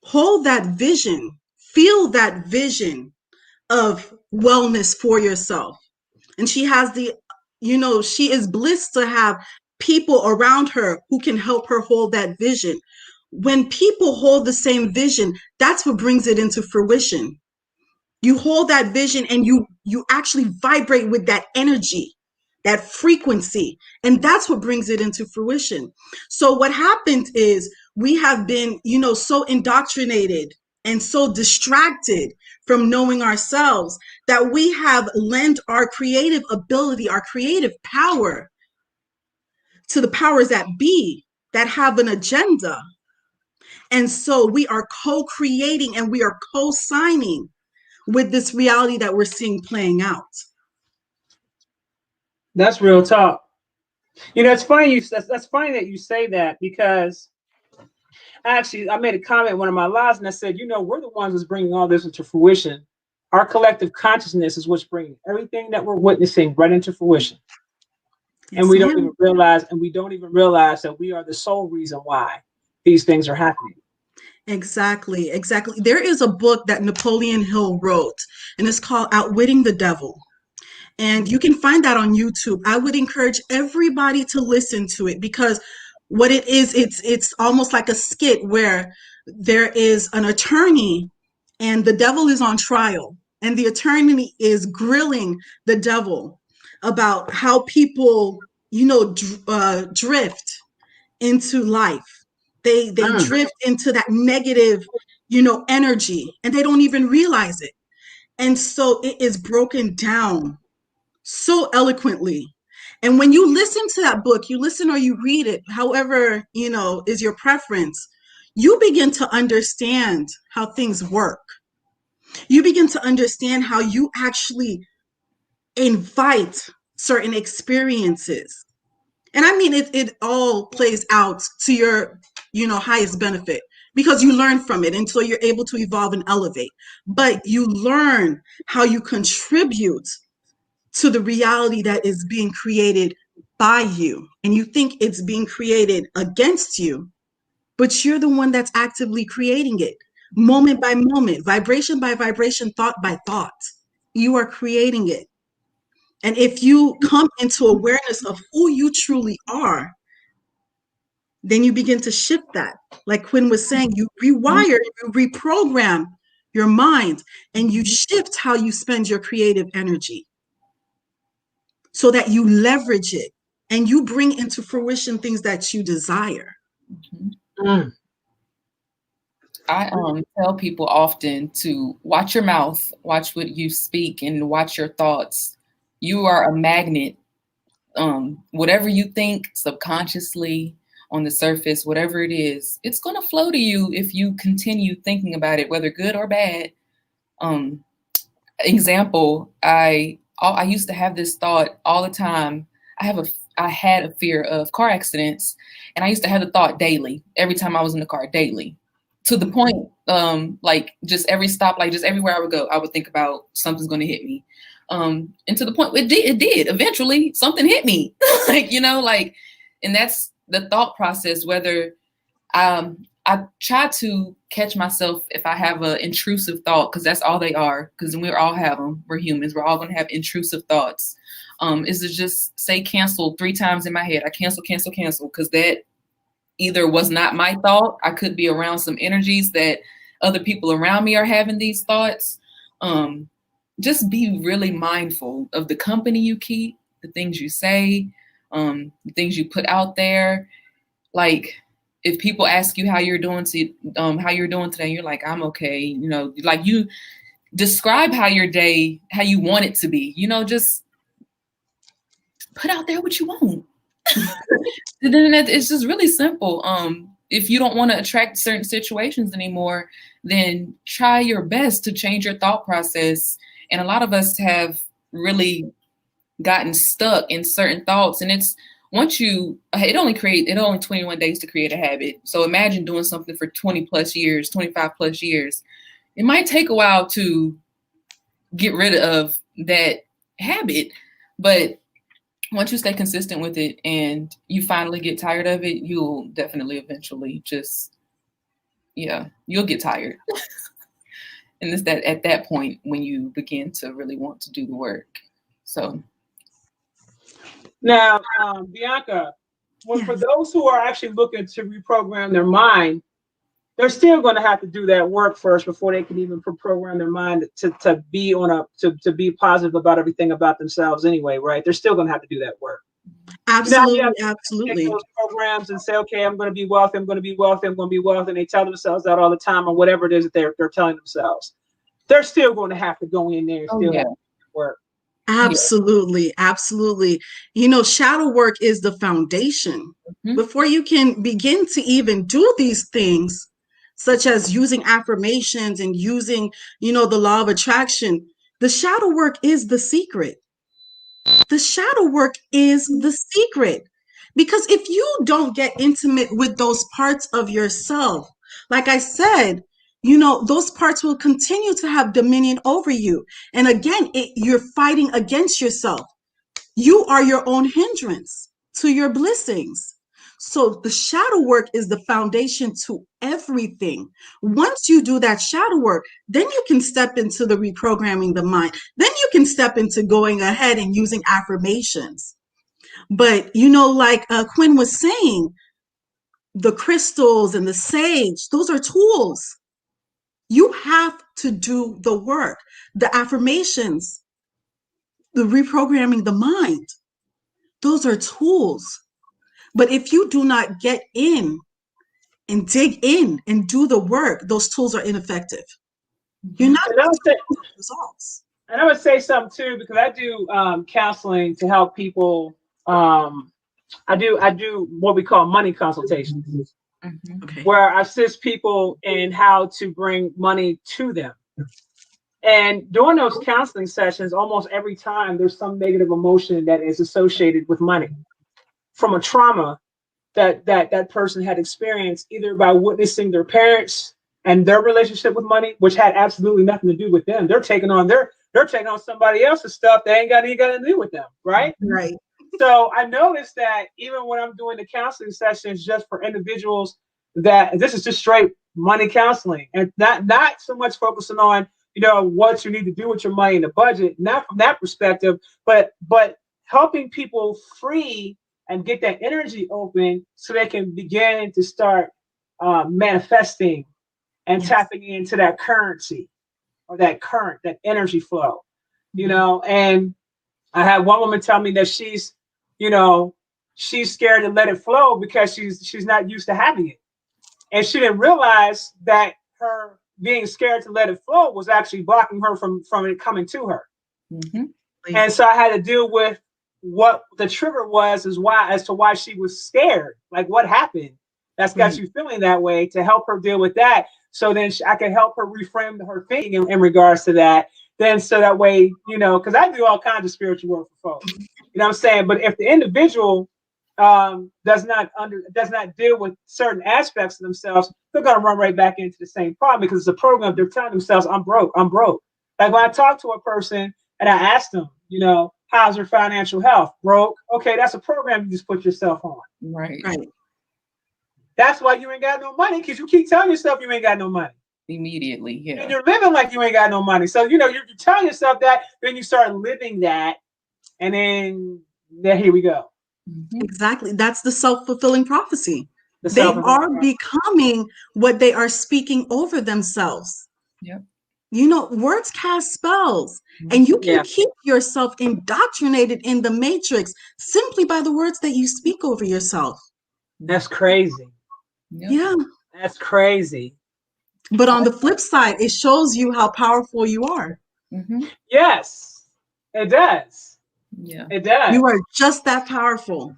[SPEAKER 6] hold that vision, feel that vision of wellness for yourself. And she has she is blessed to have people around her who can help her hold that vision. When people hold the same vision, that's what brings it into fruition. You hold that vision and you actually vibrate with that energy, that frequency, and that's what brings it into fruition. So what happened is we have been, so indoctrinated and so distracted from knowing ourselves that we have lent our creative ability, our creative power to the powers that be that have an agenda. And so we are co-creating and we are co-signing with this reality that we're seeing playing out.
[SPEAKER 2] That's real talk. It's funny that's funny that you say that, because actually I made a comment in one of my lives and I said, we're the ones that's bringing all this into fruition. Our collective consciousness is what's bringing everything that we're witnessing right into fruition.
[SPEAKER 6] Yes,
[SPEAKER 2] and we
[SPEAKER 6] ma'am.
[SPEAKER 2] don't even realize that we are the sole reason why these things are happening.
[SPEAKER 6] Exactly. There is a book that Napoleon Hill wrote, and it's called Outwitting the Devil. And you can find that on YouTube. I would encourage everybody to listen to it, because what it is, it's almost like a skit where there is an attorney and the devil is on trial, and the attorney is grilling the devil about how people, drift into life. They drift into that negative, energy, and they don't even realize it. And so it is broken down so eloquently. And when you listen to that book, you listen or you read it, however, is your preference, you begin to understand how things work. You begin to understand how you actually invite certain experiences. And I mean, it all plays out to your, highest benefit, because you learn from it. And so you're able to evolve and elevate. But you learn how you contribute to the reality that is being created by you. And you think it's being created against you, but you're the one that's actively creating it, moment by moment, vibration by vibration, thought by thought. You are creating it. And if you come into awareness of who you truly are, then you begin to shift that. Like Quinn was saying, you rewire, you reprogram your mind, and you shift how you spend your creative energy so that you leverage it and you bring into fruition things that you desire.
[SPEAKER 2] Mm.
[SPEAKER 5] I tell people often to watch your mouth, watch what you speak, and watch your thoughts. You are a magnet. Whatever you think subconsciously, on the surface, whatever it is, it's going to flow to you if you continue thinking about it, whether good or bad. Example, I used to have this thought all the time. I had a fear of car accidents, and I used to have the thought daily, every time I was in the car, daily, to the point, like just every stoplight, just everywhere I would go, I would think about something's going to hit me. And to the point it did eventually something hit me, and that's the thought process. Whether I try to catch myself if I have an intrusive thought, because that's all they are, because we all have them. We're humans. We're all going to have intrusive thoughts. Is to just say cancel 3 times in my head. I cancel, because that either was not my thought. I could be around some energies that other people around me are having these thoughts. Just be really mindful of the company you keep, the things you say, the things you put out there. Like, if people ask you how you're doing today, you're like, I'm okay. Like, you describe how your day, how you want it to be, just put out there what you want. Then it's just really simple. If you don't want to attract certain situations anymore, then try your best to change your thought process. And a lot of us have really gotten stuck in certain thoughts. And it's, it only 21 days to create a habit. So imagine doing something for 20 plus years, 25 plus years. It might take a while to get rid of that habit, but once you stay consistent with it and you finally get tired of it, you'll definitely eventually just, you'll get tired. And it's that at that point when you begin to really want to do the work. So
[SPEAKER 2] now, Bianca, for
[SPEAKER 6] Yes.
[SPEAKER 2] those who are actually looking to reprogram their mind, they're still going to have to do that work first before they can even program their mind to be to be positive about everything about themselves anyway, right? They're still going to have to do that work.
[SPEAKER 6] Absolutely,
[SPEAKER 2] You have to take
[SPEAKER 6] absolutely.
[SPEAKER 2] those programs and say, okay, I'm going to be wealthy, I'm going to be wealthy, I'm going to be wealthy, and they tell themselves that all the time, or whatever it is that they're telling themselves. They're still going to have to go in there and still have to work.
[SPEAKER 6] Absolutely, absolutely. Shadow work is the foundation. Before you can begin to even do these things, such as using affirmations and using, the law of attraction, the shadow work is the secret. The shadow work is the secret. Because if you don't get intimate with those parts of yourself, like I said, those parts will continue to have dominion over you. And again, you're fighting against yourself. You are your own hindrance to your blessings. So the shadow work is the foundation to everything. Once you do that shadow work, then you can step into the reprogramming the mind. Then you can step into going ahead and using affirmations. But, like Quinn was saying, the crystals and the sage, those are tools. You have to do the work. The affirmations, the reprogramming the mind, those are tools. But if you do not get in and dig in and do the work, those tools are ineffective. You're not going to get results.
[SPEAKER 2] And I would say something too, because I do counseling to help people. I do what we call money consultations, where I assist people in how to bring money to them. And during those counseling sessions, almost every time there's some negative emotion that is associated with money from a trauma that person had experienced, either by witnessing their parents and their relationship with money, which had absolutely nothing to do with them. They're taking on somebody else's stuff that ain't got anything to do with them, right?
[SPEAKER 6] Right.
[SPEAKER 2] So I noticed that even when I'm doing the counseling sessions just for individuals, that this is just straight money counseling, and not so much focusing on what you need to do with your money in the budget, not from that perspective, but helping people free and get that energy open so they can begin to start manifesting and tapping into that currency or that current, that energy flow, and I had one woman tell me that she's scared to let it flow because she's not used to having it. And she didn't realize that her being scared to let it flow was actually blocking her from it coming to her. And so I had to deal with what the trigger was as to why she was scared. Like, what happened that's got you feeling that way, to help her deal with that. So then I can help her reframe her thinking in regards to that. Then so that way, because I do all kinds of spiritual work for folks. You know what I'm saying? But if the individual does not deal with certain aspects of themselves, they're gonna run right back into the same problem, because it's a program. They're telling themselves, I'm broke. Like when I talk to a person and I ask them, how's their financial health? Broke. Okay, that's a program you just put yourself on.
[SPEAKER 5] Right.
[SPEAKER 2] That's why you ain't got no money, because you keep telling yourself you ain't got no money.
[SPEAKER 5] Immediately, yeah.
[SPEAKER 2] And you're living like you ain't got no money. So, you're telling yourself that, then you start living that, and then here we go.
[SPEAKER 6] Exactly. That's the self-fulfilling prophecy. They are becoming what they are speaking over themselves.
[SPEAKER 5] Yep.
[SPEAKER 6] Words cast spells, and you can keep yourself indoctrinated in the matrix simply by the words that you speak over yourself.
[SPEAKER 2] That's crazy.
[SPEAKER 5] Yep.
[SPEAKER 6] Yeah.
[SPEAKER 2] That's crazy.
[SPEAKER 6] But on the flip side, it shows you how powerful you are.
[SPEAKER 2] Yes, it does.
[SPEAKER 5] Yeah,
[SPEAKER 2] it does.
[SPEAKER 6] You are just that powerful.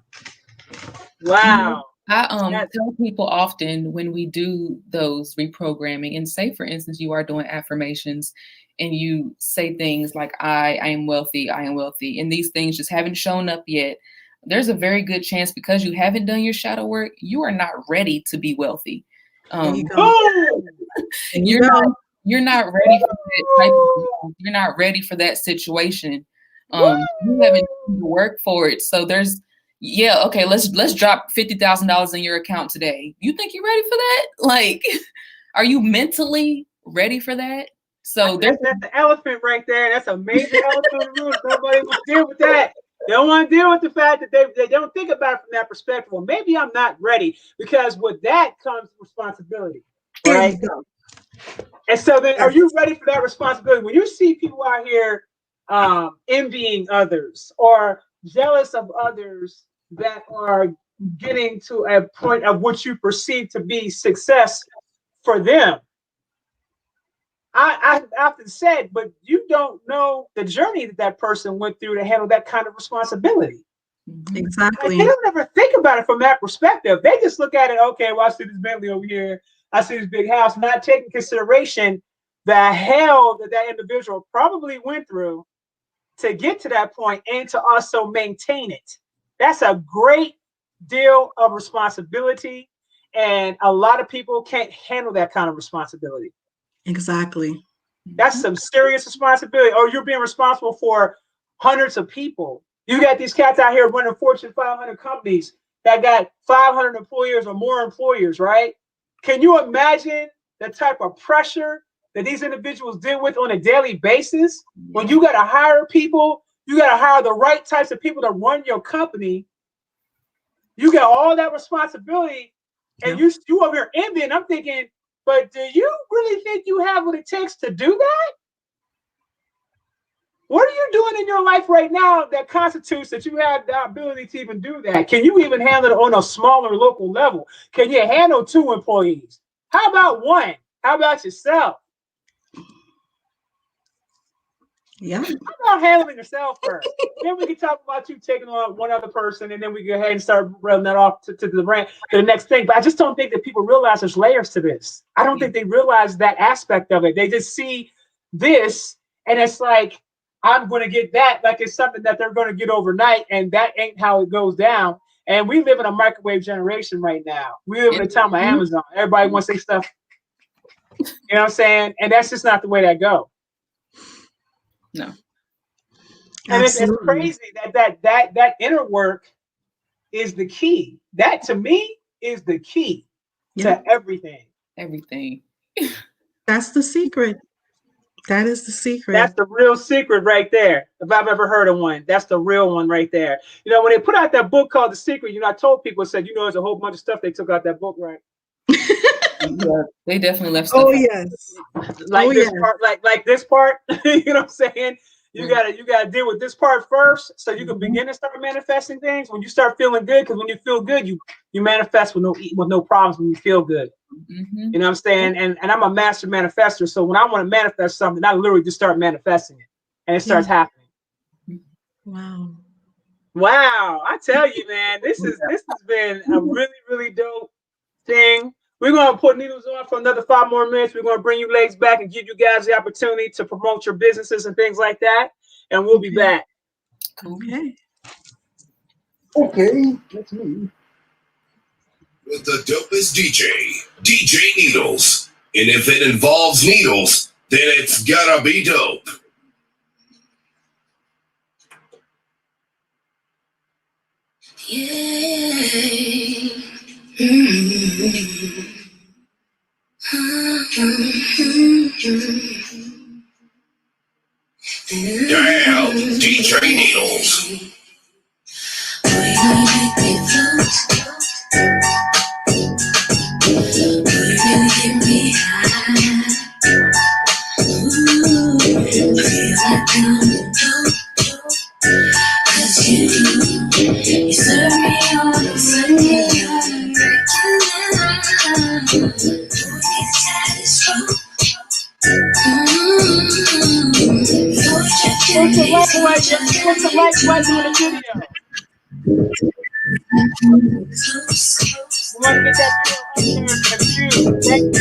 [SPEAKER 2] Wow.
[SPEAKER 5] I tell people often when we do those reprogramming, and say, for instance, you are doing affirmations and you say things like, I am wealthy, and these things just haven't shown up yet. There's a very good chance, because you haven't done your shadow work, you are not ready to be wealthy. You're not ready for that type of, you're not ready for that situation. You haven't done the work for it. So there's, okay, let's drop $50,000 in your account today. You think you're ready for that? Like, are you mentally ready for that? So
[SPEAKER 2] that's the elephant right there. That's a major elephant in the room. Nobody wants to deal with that. They don't want to deal with the fact that they don't think about it from that perspective. Well, maybe I'm not ready, because with that comes responsibility, right? And so then, are you ready for that responsibility? When you see people out here envying others or jealous of others that are getting to a point of what you perceive to be success for them, I often said, but you don't know the journey that person went through to handle that kind of responsibility.
[SPEAKER 6] Exactly.
[SPEAKER 2] Like, they don't ever think about it from that perspective. They just look at it, okay, well, I see this Bentley over here, I see this big house, not taking consideration the hell that individual probably went through to get to that point and to also maintain it. That's a great deal of responsibility, and a lot of people can't handle that kind of responsibility.
[SPEAKER 6] Exactly.
[SPEAKER 2] That's some serious responsibility. Or you're being responsible for hundreds of people. You got these cats out here running Fortune 500 companies that got 500 employers or more employers, right? Can you imagine the type of pressure that these individuals deal with on a daily basis? When you got to hire people, you got to hire the right types of people to run your company. You got all that responsibility, and you over here envying. I'm thinking, but do you really think you have what it takes to do that? What are you doing in your life right now that constitutes that you have the ability to even do that? Can you even handle it on a smaller local level? Can you handle 2 employees? How about 1? How about yourself?
[SPEAKER 6] Yeah.
[SPEAKER 2] How about handling yourself first? Then we can talk about you taking on one other person, and then we go ahead and start running that off to the next thing. But I just don't think that people realize there's layers to this. I don't think they realize that aspect of it. They just see this, and it's like, I'm going to get that, like it's something that they're going to get overnight, and that ain't how it goes down. And we live in a microwave generation right now. We live in a time of Amazon. Everybody wants their stuff. You know what I'm saying? And that's just not the way that goes.
[SPEAKER 5] No.
[SPEAKER 2] And it's crazy that inner work is the key. That, to me, is the key to everything.
[SPEAKER 5] Everything.
[SPEAKER 6] That's the secret. That is the secret.
[SPEAKER 2] That's the real secret right there. If I've ever heard of one, that's the real one right there. You know, when they put out that book called The Secret, I told people, said, there's a whole bunch of stuff they took out that book, right?
[SPEAKER 5] Yeah, they definitely left stuff.
[SPEAKER 6] Oh, yes.
[SPEAKER 2] Like this part, like this part, you know what I'm saying? You gotta deal with this part first, so you can begin to start manifesting things. When you start feeling good, because when you feel good, you manifest with no problems when you feel good. You know what I'm saying? And I'm a master manifester, so when I want to manifest something, I literally just start manifesting it, and it starts happening.
[SPEAKER 6] Wow!
[SPEAKER 2] I tell you, man, this has been a really, really dope thing. We're going to put needles on for another 5 more minutes. We're going to bring you legs back and give you guys the opportunity to promote your businesses and things like that. And we'll be back.
[SPEAKER 6] Okay.
[SPEAKER 3] Okay, that's me.
[SPEAKER 1] With the dopest DJ Needles. And if it involves needles, then it's gotta be dope. Yeah. Damn, DJ Needles.
[SPEAKER 2] What's the like button on the video? We want to get that video up there for you. Thank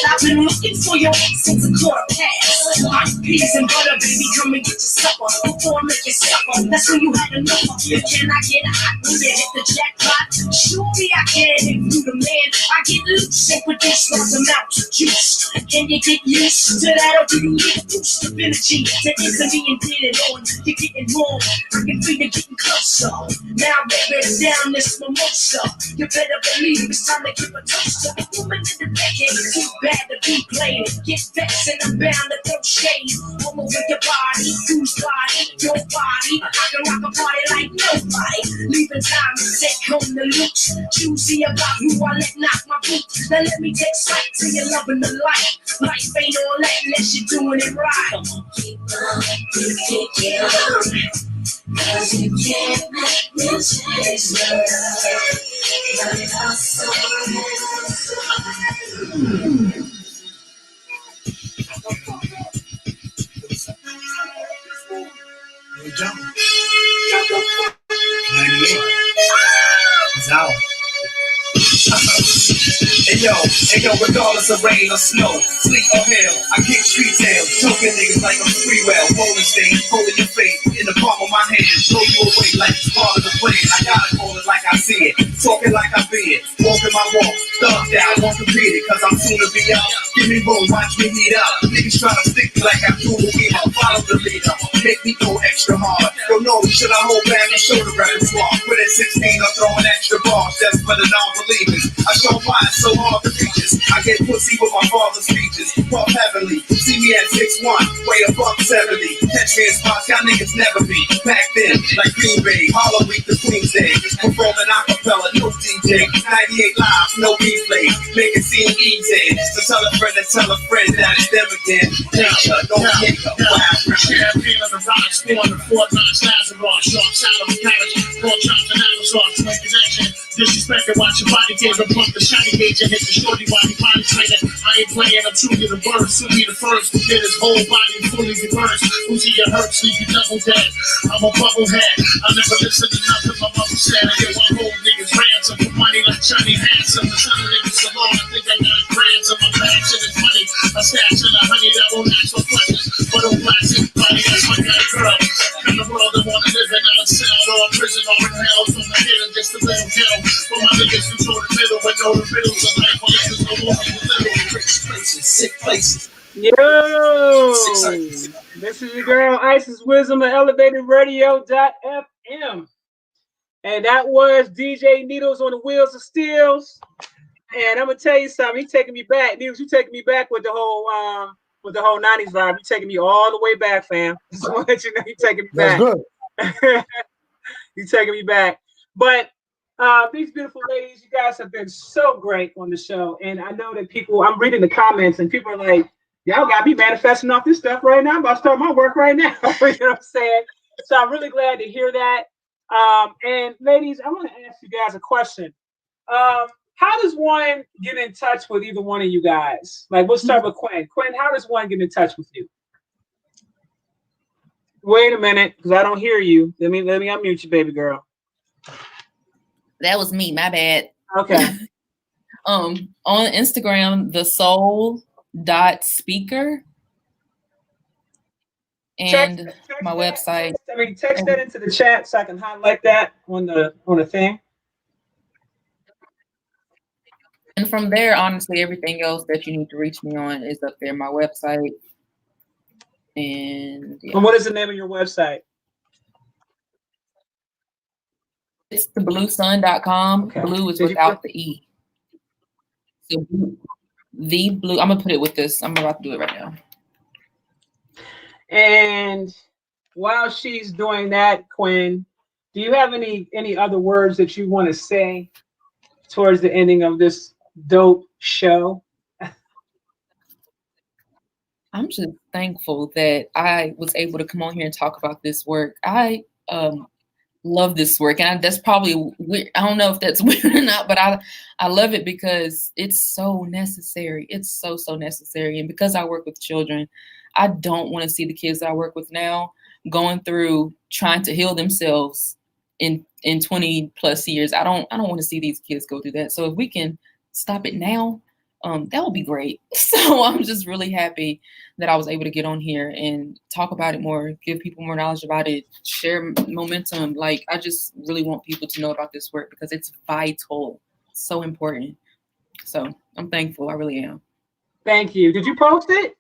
[SPEAKER 4] I've been looking for your since a quarter past. Peas and butter, baby, come and get your supper. Before I make you suffer, that's when you had enough. Can I get hot when you hit the jackpot? Surely I can, if you the man. I get loose and produce large amounts of juice. Can you get used to that, or do you need a boost of energy to enter me and get it on? You're getting warm, I can feel you getting closer. Now, baby, down this mimosa. You better believe it's time to give a toast to the woman in the back. Ain't too bad to be played. Get vexed and I'm bound to throw shade. All over your body, whose body, your body. I can rock a party like nobody. Leaving time to take home the loot. Choosy about who I let knock my boot. Now let me take sight to your loving the light. Life ain't all that unless you're doing it right. Come on, keep on, keep it on. Cause you can't make me change love.
[SPEAKER 1] It's out. Hey yo, regardless of rain or snow, sleet or hail, I kick street tail, choking niggas like I'm free well, rolling stain, holding your fate in the palm of my hand, blow you away like it's part of the plan. I gotta call it like I see it, talking like I be it, walking my walk, thugged out, won't compete it, cause I'm soon to be out. Give me room, watch me heat up. Niggas try to stick me like I'm cool to be up, follow the leader, make me go extra hard. Don't know, should I hold back and show the repertoire? Quit at 16 or throwing extra bars, just for the non-believers. I show why it's so hard to reach this. I get pussy with my father's speeches, puff heavily. See me at 6'1", weigh a buck 70. Catch me in spots y'all niggas never be. Packed in like Green Bay, Hollow Week to Queen's Day. Performing acapella, no DJ. 98 live, no replay. Make it seem easy. So tell a friend that it's them again. Nature, no nigga, wow.
[SPEAKER 4] Champagne on the rocks, on the Fort Knox, Lazarus, sharp side of the carriage, pork chops and applesauce, no connection. Disrespect and watch your body game and pump the shiny gauge and hit the shorty while he body training. I ain't playing, I'm true to the word, soon be the first to get his whole body fully reversed. Who's your hurt, sleep you double dead. I'm a bubblehead, I never listen to nothing my mother said. I get one whole niggas ransom for money like Johnny Handsome. The son of niggas so long, I think I got grams on my passion is money. I stash in a honey that won't ask for questions. But a plastic body, that's my kind of girl. In the world, I wanna live in a cell or a prison or in hell. From the hidden, just a little ghetto. For my niggas control the middle and know the riddles of life. While there's no walking with little rich places, sick places.
[SPEAKER 2] Yo, this is your girl Isis Wisdom of ElevatedRadio.fm. And that was DJ Needles on the Wheels of Steels. And I'm gonna tell you something, he's taking me back. Needles, you taking me back with the whole 90s vibe. You're taking me all the way back, fam. Just want to let you know you're taking me back.
[SPEAKER 3] That's good.
[SPEAKER 2] You're taking me back. But these beautiful ladies, you guys have been so great on the show. And I know that I'm reading the comments and people are like, y'all got me manifesting off this stuff right now. I'm about to start my work right now. You know what I'm saying? So I'm really glad to hear that. And ladies, I want to ask you guys a question. How does one get in touch with either one of you guys? Like, we'll start with Quinn. Quinn, how does one get in touch with you? Wait a minute, because I don't hear you. Let me unmute you, baby girl.
[SPEAKER 5] That was me, my bad.
[SPEAKER 2] Okay.
[SPEAKER 5] On Instagram, thesoul.speaker. And
[SPEAKER 2] text
[SPEAKER 5] my website.
[SPEAKER 2] text that into the chat so I can highlight that on the thing.
[SPEAKER 5] And from there, honestly, everything else that you need to reach me on is up there. My website. And
[SPEAKER 2] what is the name of your website?
[SPEAKER 5] It's thebluesun.com.
[SPEAKER 2] Okay.
[SPEAKER 5] Blue is without the E. So the blue, I'm gonna put it with this. I'm about to do it right now.
[SPEAKER 2] And while she's doing that, Quinn, do you have any other words that you want to say towards the ending of this dope show?
[SPEAKER 5] I'm just thankful that I was able to come on here and talk about this work. I love this work, and that's probably weird. I don't know if that's weird or not, but I love it because it's so necessary. It's so necessary, and because I work with children, I don't want to see the kids that I work with now going through trying to heal themselves in 20 plus years. I don't want to see these kids go through that. So if we can stop it now, that would be great. So I'm just really happy that I was able to get on here and talk about it more, give people more knowledge about it, share momentum. Like, I just really want people to know about this work because it's vital, so important. So I'm thankful. I really am.
[SPEAKER 2] Thank you. Did you post it?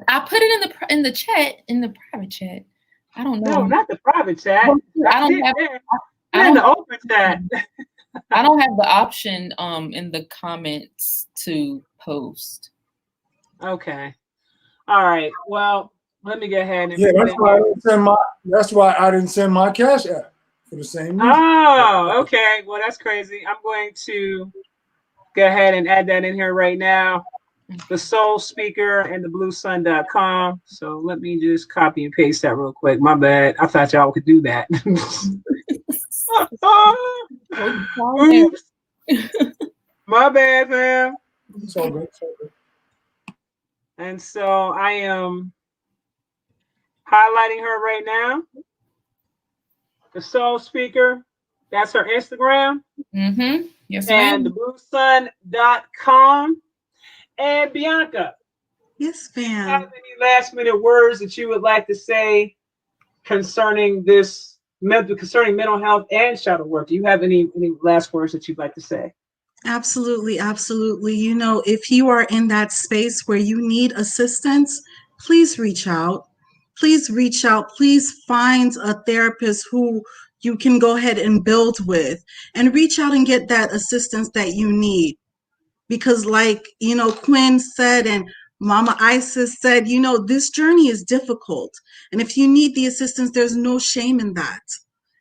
[SPEAKER 5] I put it in the chat, in the private chat. I don't know.
[SPEAKER 2] No, not the private chat.
[SPEAKER 5] I don't have.
[SPEAKER 2] In the open chat.
[SPEAKER 5] I don't have the option in the comments to post.
[SPEAKER 2] Okay. All right. Well, let me go ahead and
[SPEAKER 3] that's why I didn't send my cash app for the same reason.
[SPEAKER 2] Oh, okay. Well, that's crazy. I'm going to go ahead and add that in here right now. The Soul Speaker and the bluesun.com. So let me just copy and paste that real quick. My bad. I thought y'all could do that. Oops. My bad, fam.
[SPEAKER 3] It's all good.
[SPEAKER 2] And so I am highlighting her right now. The Soul Speaker. That's her Instagram.
[SPEAKER 5] Mm-hmm. Yes,
[SPEAKER 2] and
[SPEAKER 5] ma'am.
[SPEAKER 2] thebluesun.com. And Bianca.
[SPEAKER 6] Yes,
[SPEAKER 2] do you
[SPEAKER 6] ma'am.
[SPEAKER 2] have any last minute words that you would like to say concerning mental health and shadow work? Do you have any last words that you'd like to say?
[SPEAKER 6] Absolutely. You know, if you are in that space where you need assistance, please reach out. Please find a therapist who you can go ahead and build with, and reach out and get that assistance that you need. Because like, you know, Quinn said and Mama Isis said, you know, this journey is difficult. And if you need the assistance, there's no shame in that.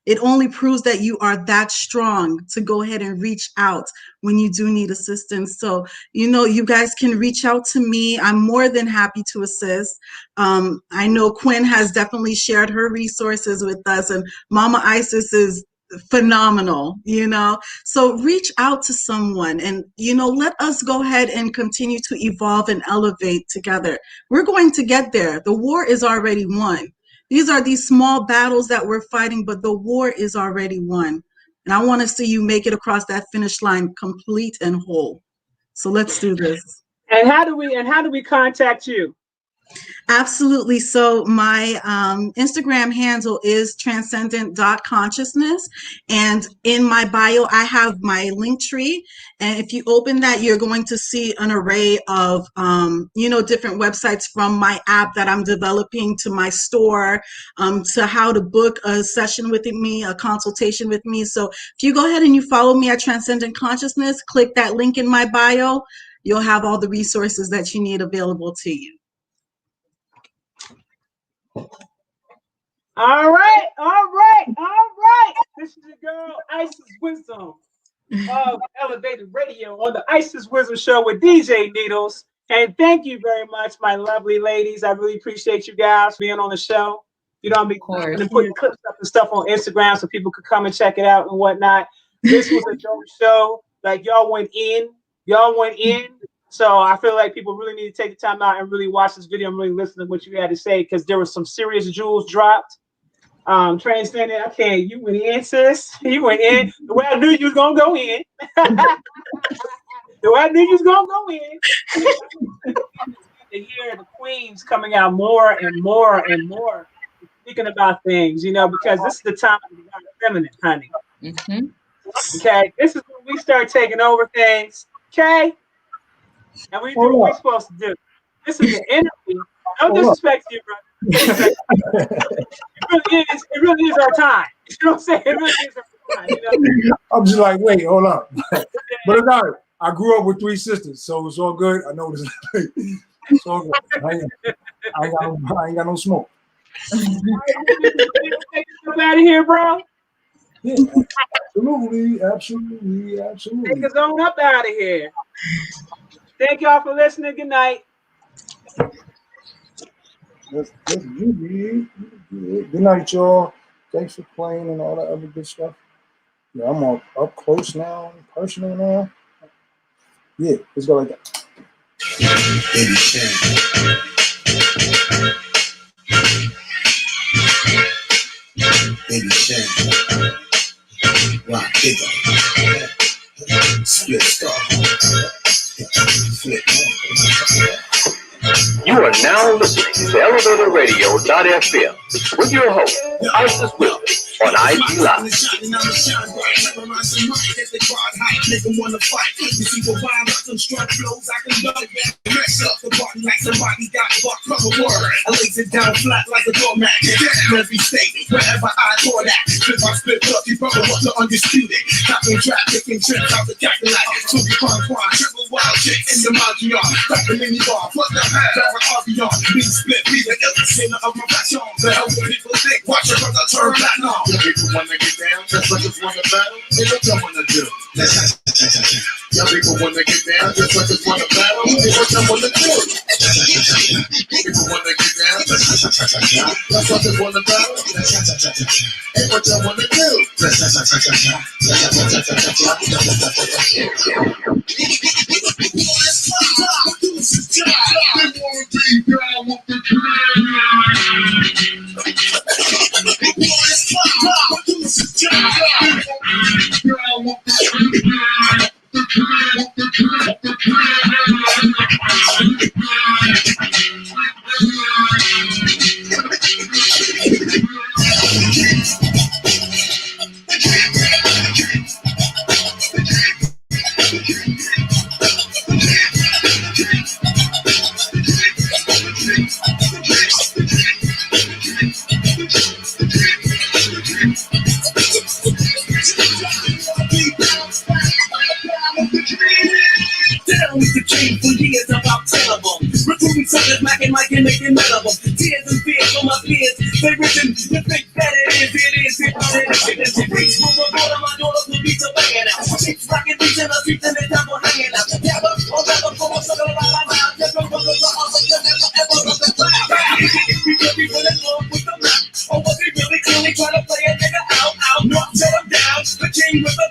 [SPEAKER 6] It only proves that you are that strong to go ahead and reach out when you do need assistance. So, you know, you guys can reach out to me. I'm more than happy to assist. I know Quinn has definitely shared her resources with us, and Mama Isis is phenomenal, you know. So reach out to someone, and, you know, let us go ahead and continue to evolve and elevate together. We're going to get there. The war is already won. These are these small battles that we're fighting, but the war is already won. And I want to see you make it across that finish line complete and whole. So let's do this.
[SPEAKER 2] And how do we contact you?
[SPEAKER 6] Absolutely. So my Instagram handle is transcendent.consciousness. And in my bio, I have my link tree. And if you open that, you're going to see an array of, you know, different websites, from my app that I'm developing to my store, to how to book a session with me, a consultation with me. So if you go ahead and you follow me at Transcendent Consciousness, click that link in my bio, you'll have all the resources that you need available to you.
[SPEAKER 2] All right. This is your girl, Isis Wisdom of Elevated Radio on the Isis Wisdom Show with DJ Needles. And thank you very much, my lovely ladies. I really appreciate you guys being on the show. You know, I'm putting clips up and stuff on Instagram so people could come and check it out and whatnot. This was a dope show. Like, y'all went in. So I feel like people really need to take the time out and really watch this video and really listen to what you had to say, because there was some serious jewels dropped. Transcendent, you went in, sis. You went in. The way I knew you was gonna go in. To hear the queens coming out more and more and more. speaking about things, you know, because this is the time to be feminine, honey.
[SPEAKER 5] Mm-hmm.
[SPEAKER 2] Okay, this is when we start taking over things. Okay, and we do what we're supposed to do. This is an interview. No disrespect to you, brother. It really is our time. You know what I'm saying? It really is our time. You know?
[SPEAKER 3] I'm just like, wait, hold up. But it's all right. I grew up with 3 sisters, so it's all good. I know this. It's all good. I ain't got no smoke.
[SPEAKER 2] Take us out of here, bro.
[SPEAKER 3] Yeah, absolutely.
[SPEAKER 2] Take us on up out of here. Thank y'all for listening. Good night.
[SPEAKER 3] Good night, y'all. Thanks for playing and all that other good stuff. Yeah, I'm up close now, personal now. Yeah, let's go like that.
[SPEAKER 1] Baby Shan, rock digger, split star, flip.
[SPEAKER 7] You are now listening to ElevatorRadio.fm with your host, Isis Will, on IG Live.
[SPEAKER 1] Mess up the party like somebody got bucked from a word. I lays it down flat like a doormat. Every state, wherever I pour that. Split by split up, you brother what's the undisputed. Copping trap, picking trips out the calculate. So we quan, triple wild chicks in the mountain yard. Clapping in the bar, what the hell? Drive an RV on. Be split, be the illest sinner of my passion. The hell do people think? Watch your brother turn platinum. The people wanna get down, just like it's wanna battle. They what y'all wanna do. Y'all people wanna get down, just like it's wanna battle. They what y'all wanna do. People wanna get down, that's what they wanna battle. Hey, what y'all wanna do. Making mellow. Tears and fears for my peers. They written, you think that it is. It is. Move on, my daughter will be so banging out. Chicks rocking these in the streets and the devil hanging out. Never, oh, never, for a second, I'm just going to go ever look at that. We could be really long with the map. Or was he really clearly trying to play a nigga out? Knock, set him down. The king with the